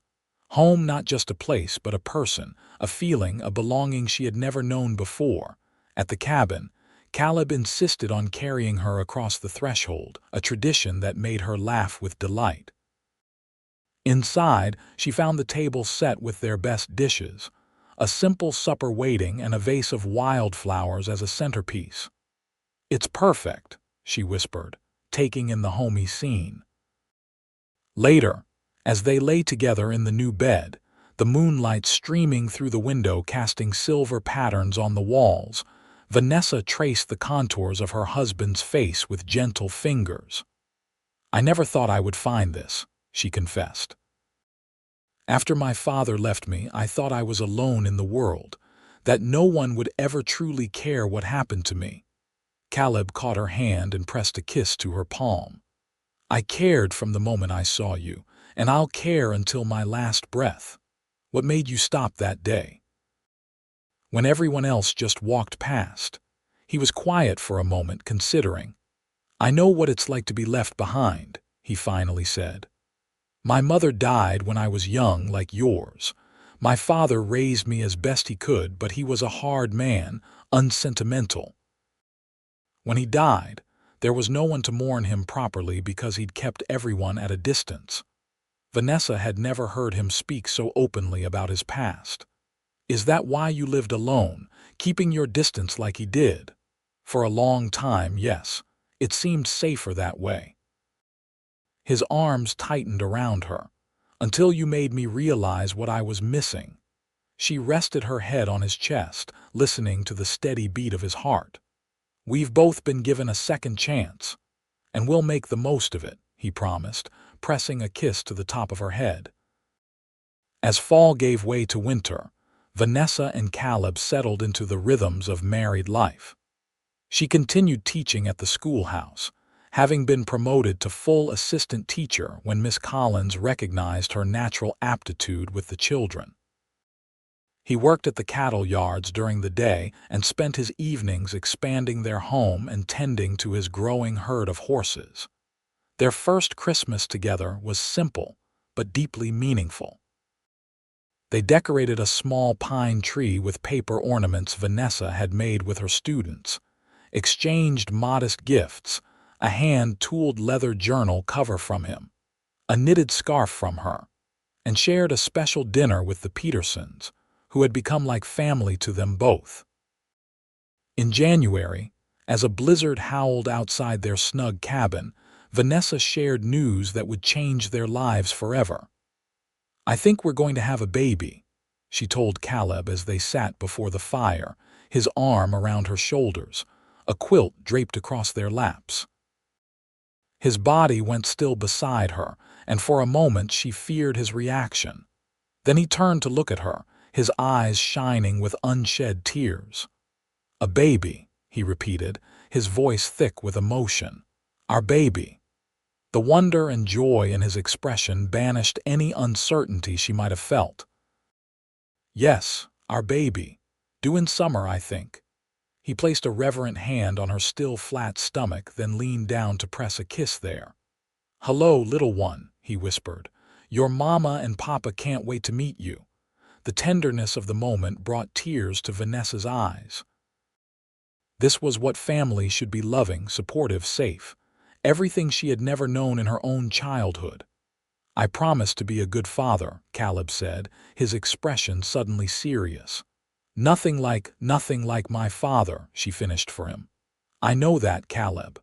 Home, not just a place, but a person, a feeling, a belonging she had never known before. At the cabin, Caleb insisted on carrying her across the threshold, a tradition that made her laugh with delight. Inside, she found the table set with their best dishes, a simple supper waiting and a vase of wildflowers as a centerpiece. "It's perfect," she whispered, taking in the homey scene. Later, as they lay together in the new bed, the moonlight streaming through the window casting silver patterns on the walls, Vanessa traced the contours of her husband's face with gentle fingers. "I never thought I would find this," she confessed. "After my father left me, I thought I was alone in the world, that no one would ever truly care what happened to me." Caleb caught her hand and pressed a kiss to her palm. "I cared from the moment I saw you, and I'll care until my last breath. What made you stop that day?" When everyone else just walked past, he was quiet for a moment, considering. "I know what it's like to be left behind," he finally said. "My mother died when I was young, like yours. My father raised me as best he could, but he was a hard man, unsentimental. When he died, there was no one to mourn him properly because he'd kept everyone at a distance." Vanessa had never heard him speak so openly about his past. "Is that why you lived alone, keeping your distance like he did?" "For a long time, yes. It seemed safer that way." His arms tightened around her. "Until you made me realize what I was missing." She rested her head on his chest, listening to the steady beat of his heart. "We've both been given a second chance, and we'll make the most of it," he promised, pressing a kiss to the top of her head. As fall gave way to winter, Vanessa and Caleb settled into the rhythms of married life. She continued teaching at the schoolhouse, having been promoted to full assistant teacher when Miss Collins recognized her natural aptitude with the children. He worked at the cattle yards during the day and spent his evenings expanding their home and tending to his growing herd of horses. Their first Christmas together was simple, but deeply meaningful. They decorated a small pine tree with paper ornaments Vanessa had made with her students, exchanged modest gifts, a hand-tooled leather journal cover from him, a knitted scarf from her, and shared a special dinner with the Petersons, who had become like family to them both. In January, as a blizzard howled outside their snug cabin, Vanessa shared news that would change their lives forever. "I think we're going to have a baby," she told Caleb as they sat before the fire, his arm around her shoulders, a quilt draped across their laps. His body went still beside her, and for a moment she feared his reaction. Then he turned to look at her, his eyes shining with unshed tears. "A baby," he repeated, his voice thick with emotion. "Our baby." The wonder and joy in his expression banished any uncertainty she might have felt. Yes, our baby. Due in summer, I think. He placed a reverent hand on her still flat stomach, then leaned down to press a kiss there. "Hello, little one," he whispered. "Your mama and papa can't wait to meet you." The tenderness of the moment brought tears to Vanessa's eyes. This was what family should be: loving, supportive, safe. Everything she had never known in her own childhood. "I promise to be a good father," Caleb said, his expression suddenly serious. Nothing like my father," she finished for him. "I know that, Caleb.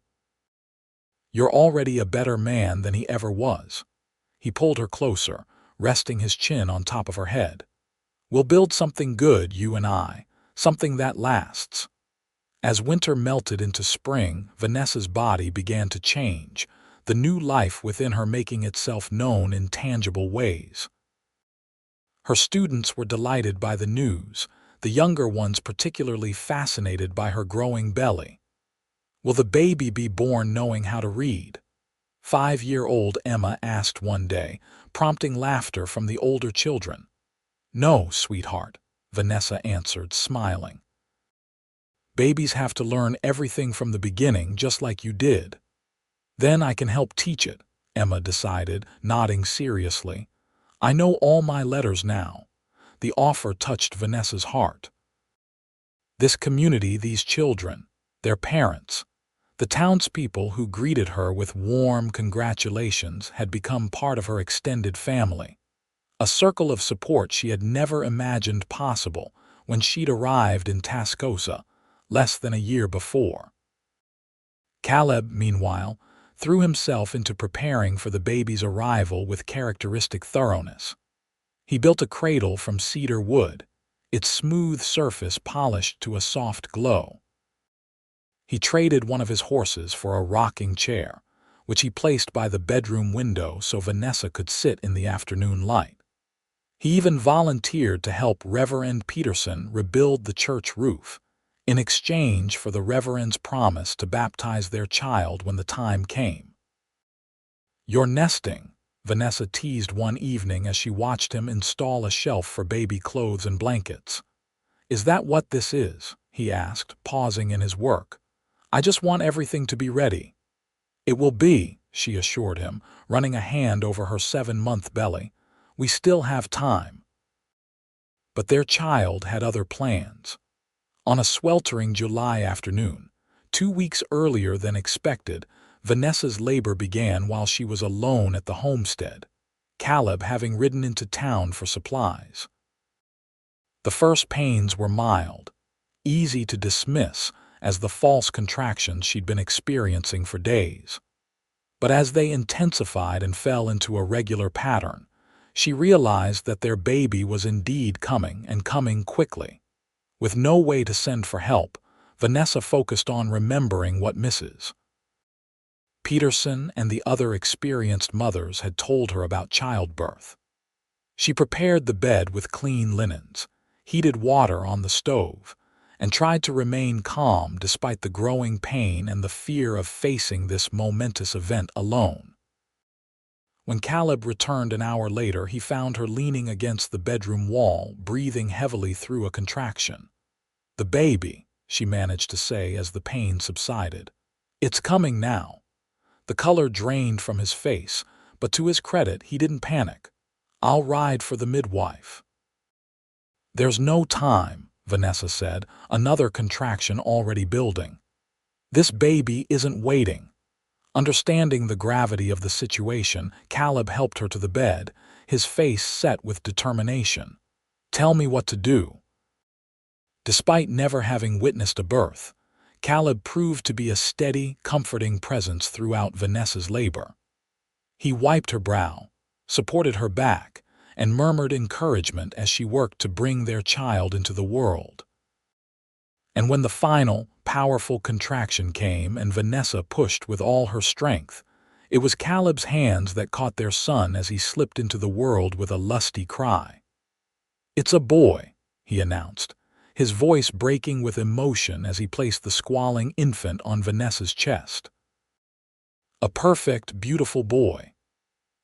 You're already a better man than he ever was." He pulled her closer, resting his chin on top of her head. "We'll build something good, you and I, something that lasts." As winter melted into spring, Vanessa's body began to change, the new life within her making itself known in tangible ways. Her students were delighted by the news, the younger ones particularly fascinated by her growing belly. "Will the baby be born knowing how to read?" 5-year-old Emma asked one day, prompting laughter from the older children. "No, sweetheart," Vanessa answered, smiling. "Babies have to learn everything from the beginning, just like you did." "Then I can help teach it," Emma decided, nodding seriously. "I know all my letters now." The offer touched Vanessa's heart. This community, these children, their parents, the townspeople who greeted her with warm congratulations had become part of her extended family. A circle of support she had never imagined possible when she'd arrived in Tascosa less than a year before. Caleb, meanwhile, threw himself into preparing for the baby's arrival with characteristic thoroughness. He built a cradle from cedar wood, its smooth surface polished to a soft glow. He traded one of his horses for a rocking chair, which he placed by the bedroom window so Vanessa could sit in the afternoon light. He even volunteered to help Reverend Peterson rebuild the church roof, in exchange for the Reverend's promise to baptize their child when the time came. "You're nesting," Vanessa teased one evening as she watched him install a shelf for baby clothes and blankets. "Is that what this is?" he asked, pausing in his work. "I just want everything to be ready." "It will be," she assured him, running a hand over her 7-month belly. "We still have time." But their child had other plans. On a sweltering July afternoon, 2 weeks earlier than expected, Vanessa's labor began while she was alone at the homestead, Caleb having ridden into town for supplies. The first pains were mild, easy to dismiss as the false contractions she'd been experiencing for days. But as they intensified and fell into a regular pattern, she realized that their baby was indeed coming, and coming quickly. With no way to send for help, Vanessa focused on remembering what Mrs. Peterson and the other experienced mothers had told her about childbirth. She prepared the bed with clean linens, heated water on the stove, and tried to remain calm despite the growing pain and the fear of facing this momentous event alone. When Caleb returned an hour later, he found her leaning against the bedroom wall, breathing heavily through a contraction. "The baby," she managed to say as the pain subsided. "It's coming now." The color drained from his face, but to his credit, he didn't panic. "I'll ride for the midwife." "There's no time," Vanessa said, another contraction already building. "This baby isn't waiting." Understanding the gravity of the situation, Caleb helped her to the bed, his face set with determination. "Tell me what to do." Despite never having witnessed a birth, Caleb proved to be a steady, comforting presence throughout Vanessa's labor. He wiped her brow, supported her back, and murmured encouragement as she worked to bring their child into the world. And when the final, powerful contraction came and Vanessa pushed with all her strength, it was Caleb's hands that caught their son as he slipped into the world with a lusty cry. "It's a boy," he announced, his voice breaking with emotion as he placed the squalling infant on Vanessa's chest. "A perfect, beautiful boy."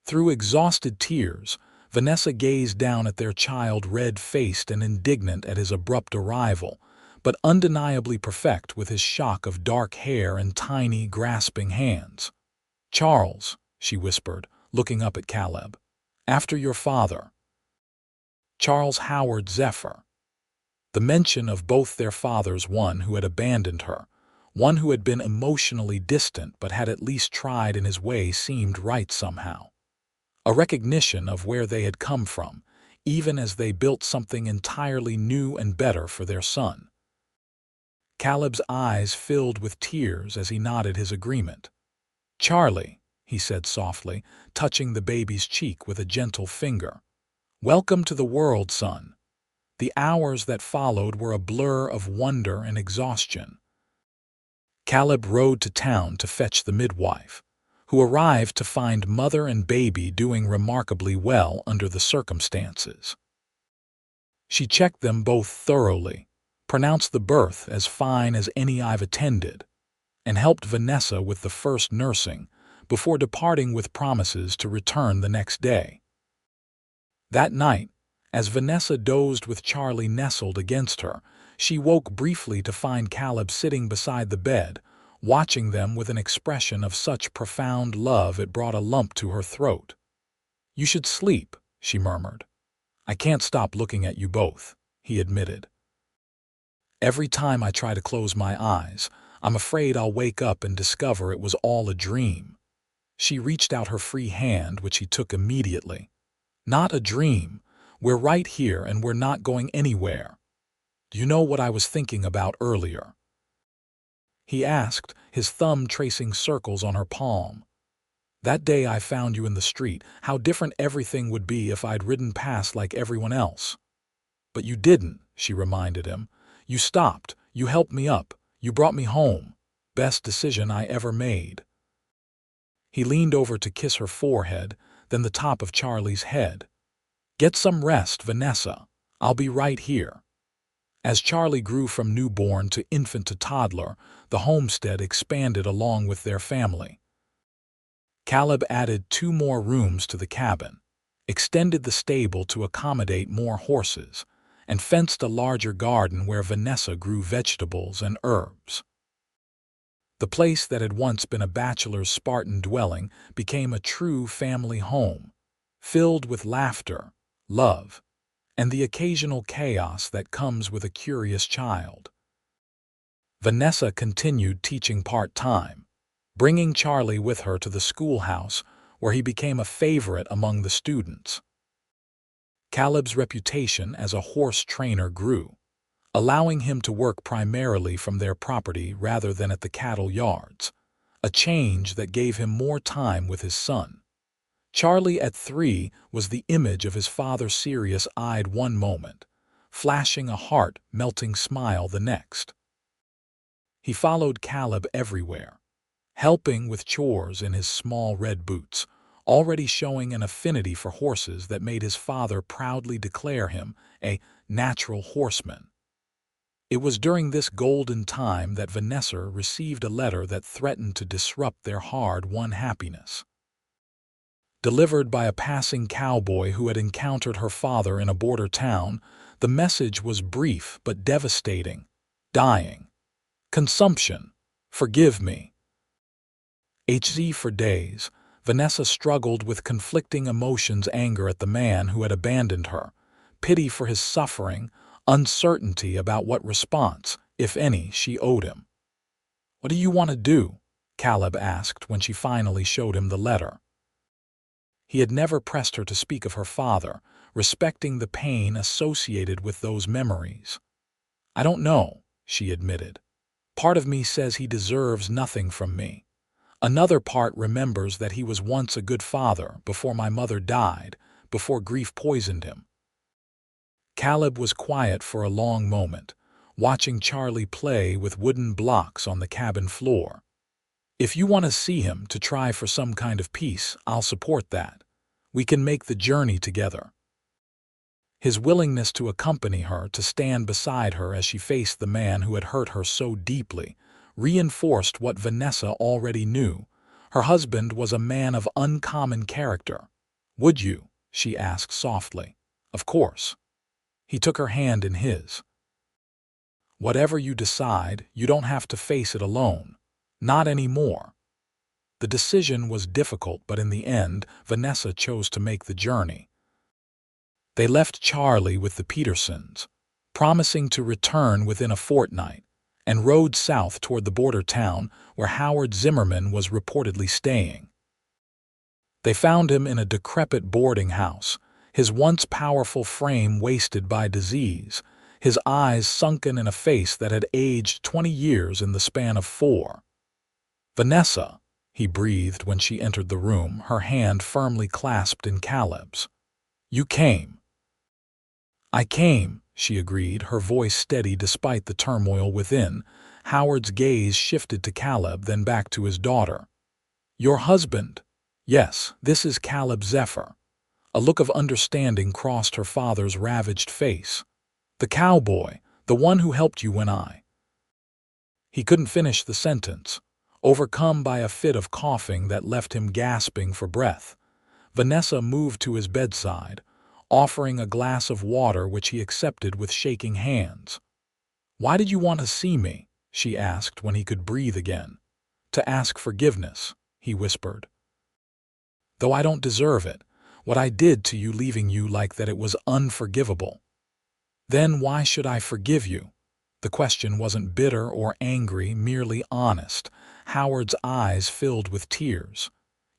Through exhausted tears, Vanessa gazed down at their child, red-faced and indignant at his abrupt arrival, but undeniably perfect with his shock of dark hair and tiny, grasping hands. "Charles," she whispered, looking up at Caleb. "After your father." Charles Howard Zephyr. The mention of both their fathers, one who had abandoned her, one who had been emotionally distant but had at least tried in his way, seemed right somehow. A recognition of where they had come from, even as they built something entirely new and better for their son. Caleb's eyes filled with tears as he nodded his agreement. "Charlie," he said softly, touching the baby's cheek with a gentle finger. "Welcome to the world, son." The hours that followed were a blur of wonder and exhaustion. Caleb rode to town to fetch the midwife, who arrived to find mother and baby doing remarkably well under the circumstances. She checked them both thoroughly, pronounced the birth as fine as any I've attended, and helped Vanessa with the first nursing before departing with promises to return the next day. That night, as Vanessa dozed with Charlie nestled against her, she woke briefly to find Caleb sitting beside the bed, watching them with an expression of such profound love it brought a lump to her throat. "You should sleep," she murmured. "I can't stop looking at you both," he admitted. "Every time I try to close my eyes, I'm afraid I'll wake up and discover it was all a dream." She reached out her free hand, which he took immediately. "Not a dream. We're right here and we're not going anywhere. Do you know what I was thinking about earlier?" he asked, his thumb tracing circles on her palm. "That day I found you in the street, how different everything would be if I'd ridden past like everyone else." "But you didn't," she reminded him. "You stopped, you helped me up, you brought me home. Best decision I ever made." He leaned over to kiss her forehead, then the top of Charlie's head. "Get some rest, Vanessa. I'll be right here." As Charlie grew from newborn to infant to toddler, the homestead expanded along with their family. Caleb added 2 more rooms to the cabin, extended the stable to accommodate more horses, and fenced a larger garden where Vanessa grew vegetables and herbs. The place that had once been a bachelor's Spartan dwelling became a true family home, filled with laughter, love, and the occasional chaos that comes with a curious child. Vanessa continued teaching part-time, bringing Charlie with her to the schoolhouse where he became a favorite among the students. Caleb's reputation as a horse trainer grew, allowing him to work primarily from their property rather than at the cattle yards, a change that gave him more time with his son. Charlie at 3 was the image of his father, serious-eyed one moment, flashing a heart-melting smile the next. He followed Caleb everywhere, helping with chores in his small red boots, already showing an affinity for horses that made his father proudly declare him a natural horseman. It was during this golden time that Vanessa received a letter that threatened to disrupt their hard-won happiness. Delivered by a passing cowboy who had encountered her father in a border town, the message was brief but devastating. "Dying. Consumption. Forgive me." For days, Vanessa struggled with conflicting emotions: anger at the man who had abandoned her, pity for his suffering, uncertainty about what response, if any, she owed him. "What do you want to do?" Caleb asked when she finally showed him the letter. He had never pressed her to speak of her father, respecting the pain associated with those memories. "I don't know," she admitted. "Part of me says he deserves nothing from me. Another part remembers that he was once a good father before my mother died, before grief poisoned him." Caleb was quiet for a long moment, watching Charlie play with wooden blocks on the cabin floor. "If you want to see him to try for some kind of peace, I'll support that. We can make the journey together." His willingness to accompany her, to stand beside her as she faced the man who had hurt her so deeply, reinforced what Vanessa already knew. Her husband was a man of uncommon character. "Would you?" she asked softly. Of course. He took her hand in his. Whatever you decide, you don't have to face it alone. Not anymore. The decision was difficult, but in the end, Vanessa chose to make the journey. They left Charlie with the Petersons, promising to return within a fortnight, and rode south toward the border town where Howard Zimmerman was reportedly staying. They found him in a decrepit boarding house, his once powerful frame wasted by disease, his eyes sunken in a face that had aged 20 years in the span of 4. "Vanessa," he breathed when she entered the room, her hand firmly clasped in Caleb's. "You came." "I came," she agreed, her voice steady despite the turmoil within. Howard's gaze shifted to Caleb, then back to his daughter. "Your husband?" "Yes, this is Caleb Zephyr." A look of understanding crossed her father's ravaged face. "The cowboy, the one who helped you when I—" He couldn't finish the sentence, overcome by a fit of coughing that left him gasping for breath. Vanessa moved to his bedside, offering a glass of water which he accepted with shaking hands. "Why did you want to see me?" she asked when he could breathe again. "To ask forgiveness," he whispered. "Though I don't deserve it, what I did to you leaving you like that, it was unforgivable." "Then why should I forgive you?" The question wasn't bitter or angry, merely honest. Howard's eyes filled with tears.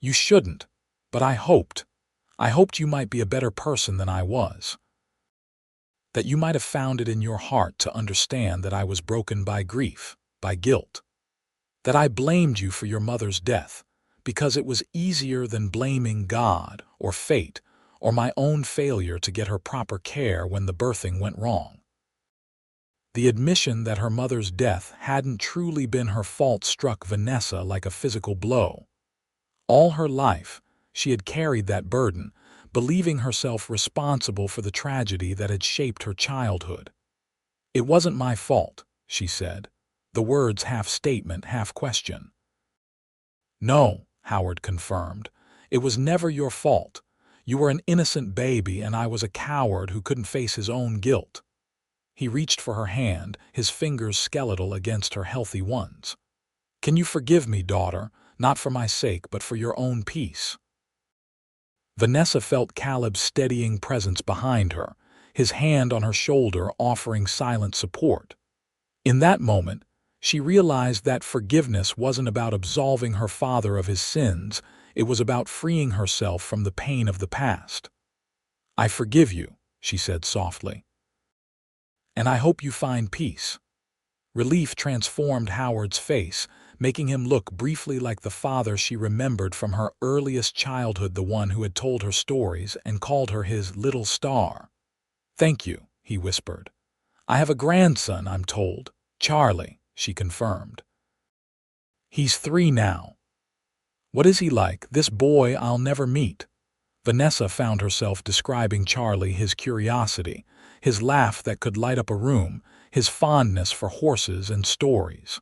"You shouldn't, but I hoped you might be a better person than I was. That you might have found it in your heart to understand that I was broken by grief, by guilt. That I blamed you for your mother's death, because it was easier than blaming God or fate or my own failure to get her proper care when the birthing went wrong." The admission that her mother's death hadn't truly been her fault struck Vanessa like a physical blow. All her life, she had carried that burden, believing herself responsible for the tragedy that had shaped her childhood. "It wasn't my fault," she said, the words half statement, half question. "No," Howard confirmed, "it was never your fault. You were an innocent baby, and I was a coward who couldn't face his own guilt." He reached for her hand, his fingers skeletal against her healthy ones. "Can you forgive me, daughter, not for my sake, but for your own peace?" Vanessa felt Caleb's steadying presence behind her, his hand on her shoulder offering silent support. In that moment, she realized that forgiveness wasn't about absolving her father of his sins, it was about freeing herself from the pain of the past. "I forgive you," she said softly. "And I hope you find peace." Relief transformed Howard's face, making him look briefly like the father she remembered from her earliest childhood, the one who had told her stories and called her his little star. "Thank you," he whispered. "I have a grandson, I'm told. Charlie," she confirmed. "He's 3 now." "What is he like, this boy I'll never meet?" Vanessa found herself describing Charlie, his curiosity, his laugh that could light up a room, his fondness for horses and stories.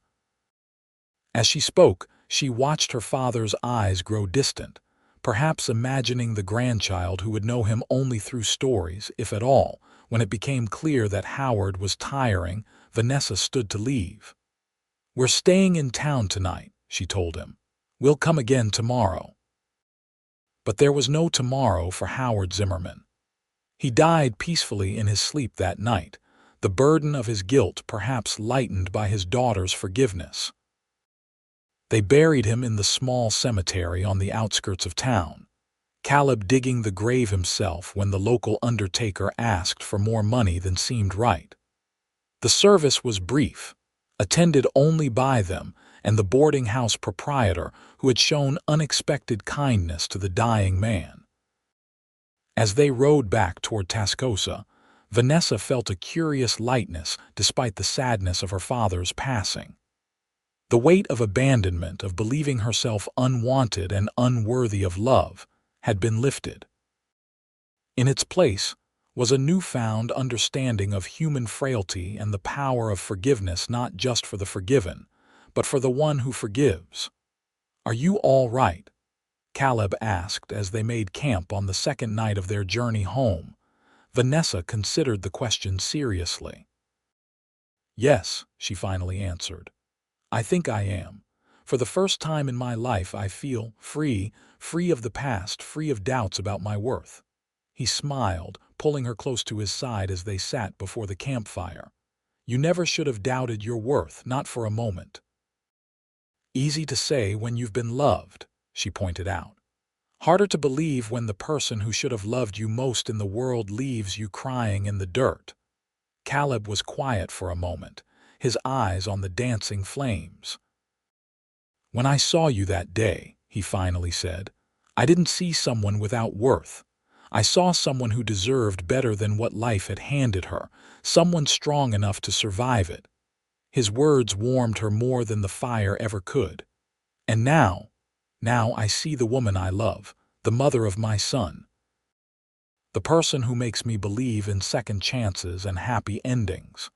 As she spoke, she watched her father's eyes grow distant, perhaps imagining the grandchild who would know him only through stories, if at all. When it became clear that Howard was tiring, Vanessa stood to leave. "We're staying in town tonight," she told him. "We'll come again tomorrow." But there was no tomorrow for Howard Zimmerman. He died peacefully in his sleep that night, the burden of his guilt perhaps lightened by his daughter's forgiveness. They buried him in the small cemetery on the outskirts of town, Caleb digging the grave himself when the local undertaker asked for more money than seemed right. The service was brief, attended only by them and the boarding house proprietor who had shown unexpected kindness to the dying man. As they rode back toward Tascosa, Vanessa felt a curious lightness despite the sadness of her father's passing. The weight of abandonment, of believing herself unwanted and unworthy of love, had been lifted. In its place was a newfound understanding of human frailty and the power of forgiveness, not just for the forgiven, but for the one who forgives. "Are you all right?" Caleb asked as they made camp on the second night of their journey home. Vanessa considered the question seriously. Yes, she finally answered. I think I am. For the first time in my life I feel free of the past, free of doubts about my worth. He smiled, pulling her close to his side as they sat before the campfire. You never should have doubted your worth, not for a moment. Easy to say when you've been loved, she pointed out. Harder to believe when the person who should have loved you most in the world leaves you crying in the dirt. Caleb was quiet for a moment, his eyes on the dancing flames. When I saw you that day, he finally said, I didn't see someone without worth. I saw someone who deserved better than what life had handed her, someone strong enough to survive it. His words warmed her more than the fire ever could. And now I see the woman I love, the mother of my son. The person who makes me believe in second chances and happy endings.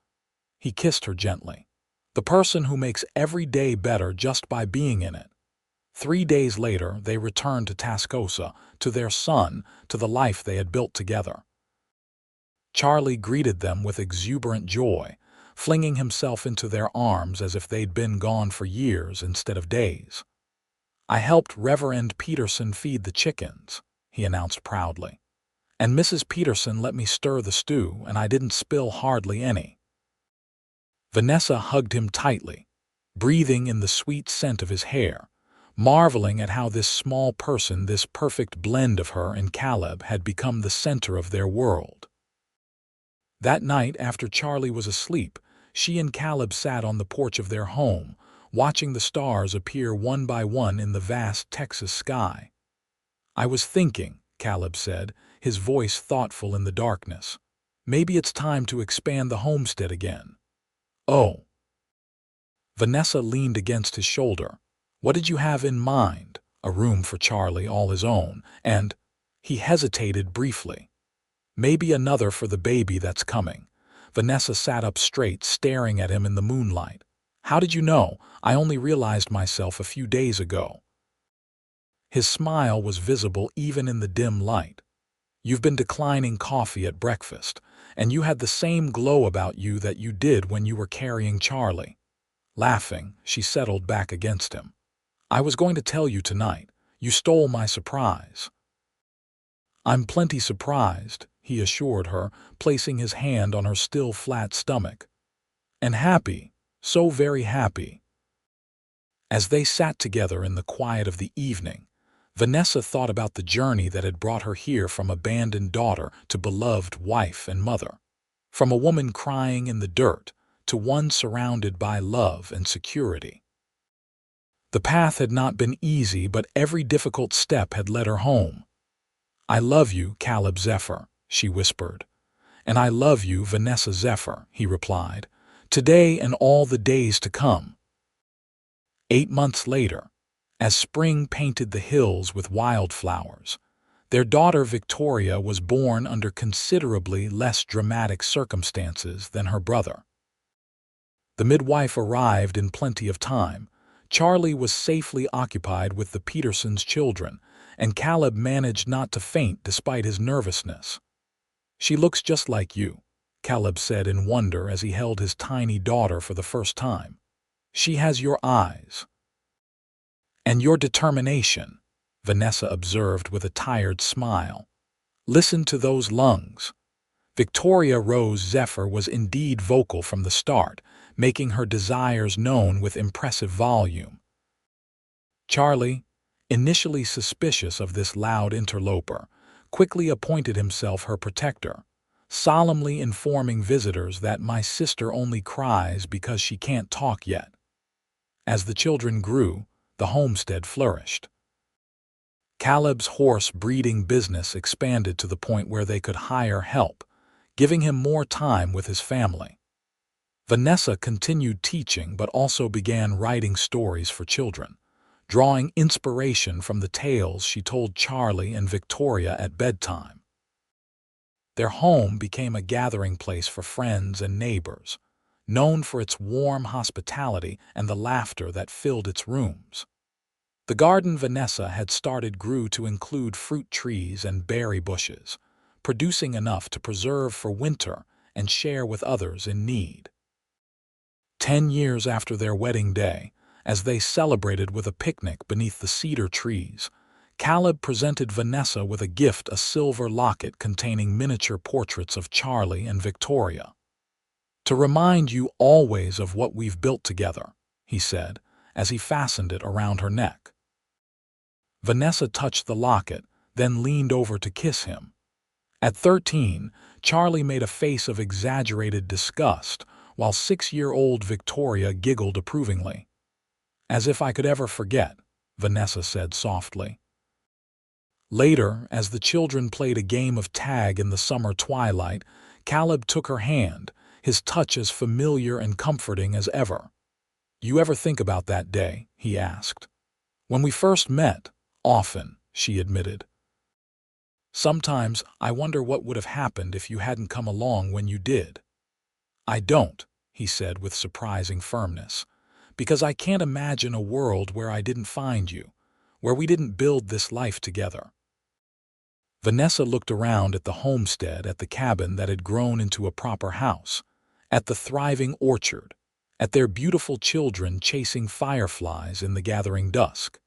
He kissed her gently. The person who makes every day better just by being in it. 3 days later, they returned to Tascosa, to their son, to the life they had built together. Charlie greeted them with exuberant joy, flinging himself into their arms as if they'd been gone for years instead of days. I helped Reverend Peterson feed the chickens, he announced proudly. And Mrs. Peterson let me stir the stew, and I didn't spill hardly any. Vanessa hugged him tightly, breathing in the sweet scent of his hair, marveling at how this small person, this perfect blend of her and Caleb, had become the center of their world. That night, after Charlie was asleep, she and Caleb sat on the porch of their home, watching the stars appear one by one in the vast Texas sky. I was thinking, Caleb said, his voice thoughtful in the darkness. Maybe it's time to expand the homestead again. Oh. Vanessa leaned against his shoulder. What did you have in mind? A room for Charlie all his own, and he hesitated briefly. Maybe another for the baby that's coming. Vanessa sat up straight, staring at him in the moonlight. How did you know? I only realized myself a few days ago. His smile was visible even in the dim light. You've been declining coffee at breakfast, and you had the same glow about you that you did when you were carrying Charlie. Laughing, she settled back against him. I was going to tell you tonight. You stole my surprise. I'm plenty surprised, he assured her, placing his hand on her still flat stomach. And happy, so very happy. As they sat together in the quiet of the evening, Vanessa thought about the journey that had brought her here, from abandoned daughter to beloved wife and mother. From a woman crying in the dirt to one surrounded by love and security. The path had not been easy, but every difficult step had led her home. I love you, Caleb Zephyr, she whispered. And I love you, Vanessa Zephyr, he replied, today and all the days to come. 8 months later, as spring painted the hills with wildflowers, their daughter Victoria was born under considerably less dramatic circumstances than her brother. The midwife arrived in plenty of time. Charlie was safely occupied with the Petersons' children, and Caleb managed not to faint despite his nervousness. She looks just like you, Caleb said in wonder as he held his tiny daughter for the first time. She has your eyes. And your determination, Vanessa observed with a tired smile. Listen to those lungs. Victoria Rose Zephyr was indeed vocal from the start, making her desires known with impressive volume. Charlie, initially suspicious of this loud interloper, quickly appointed himself her protector, solemnly informing visitors that my sister only cries because she can't talk yet. As the children grew, the homestead flourished. Caleb's horse breeding business expanded to the point where they could hire help, giving him more time with his family. Vanessa continued teaching but also began writing stories for children, drawing inspiration from the tales she told Charlie and Victoria at bedtime. Their home became a gathering place for friends and neighbors, known for its warm hospitality and the laughter that filled its rooms. The garden Vanessa had started grew to include fruit trees and berry bushes, producing enough to preserve for winter and share with others in need. 10 years after their wedding day, as they celebrated with a picnic beneath the cedar trees, Caleb presented Vanessa with a gift, a silver locket containing miniature portraits of Charlie and Victoria. "To remind you always of what we've built together," he said, as he fastened it around her neck. Vanessa touched the locket, then leaned over to kiss him. At 13, Charlie made a face of exaggerated disgust, while 6-year-old Victoria giggled approvingly. "As if I could ever forget," Vanessa said softly. Later, as the children played a game of tag in the summer twilight, Caleb took her hand, his touch as familiar and comforting as ever. "You ever think about that day?" he asked. "When we first met?" "Often," she admitted. "Sometimes I wonder what would have happened if you hadn't come along when you did." "I don't," he said with surprising firmness, "because I can't imagine a world where I didn't find you, where we didn't build this life together." Vanessa looked around at the homestead, at the cabin that had grown into a proper house, at the thriving orchard, at their beautiful children chasing fireflies in the gathering dusk.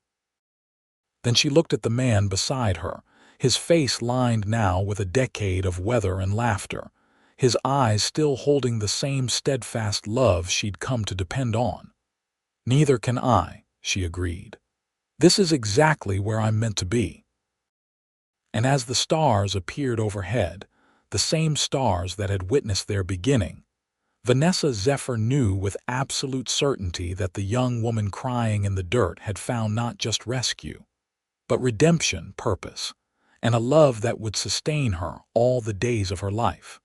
Then she looked at the man beside her, his face lined now with a decade of weather and laughter, his eyes still holding the same steadfast love she'd come to depend on. "Neither can I," she agreed. "This is exactly where I'm meant to be." And as the stars appeared overhead, the same stars that had witnessed their beginning, Vanessa Zephyr knew with absolute certainty that the young woman crying in the dirt had found not just rescue, but redemption, purpose, and a love that would sustain her all the days of her life.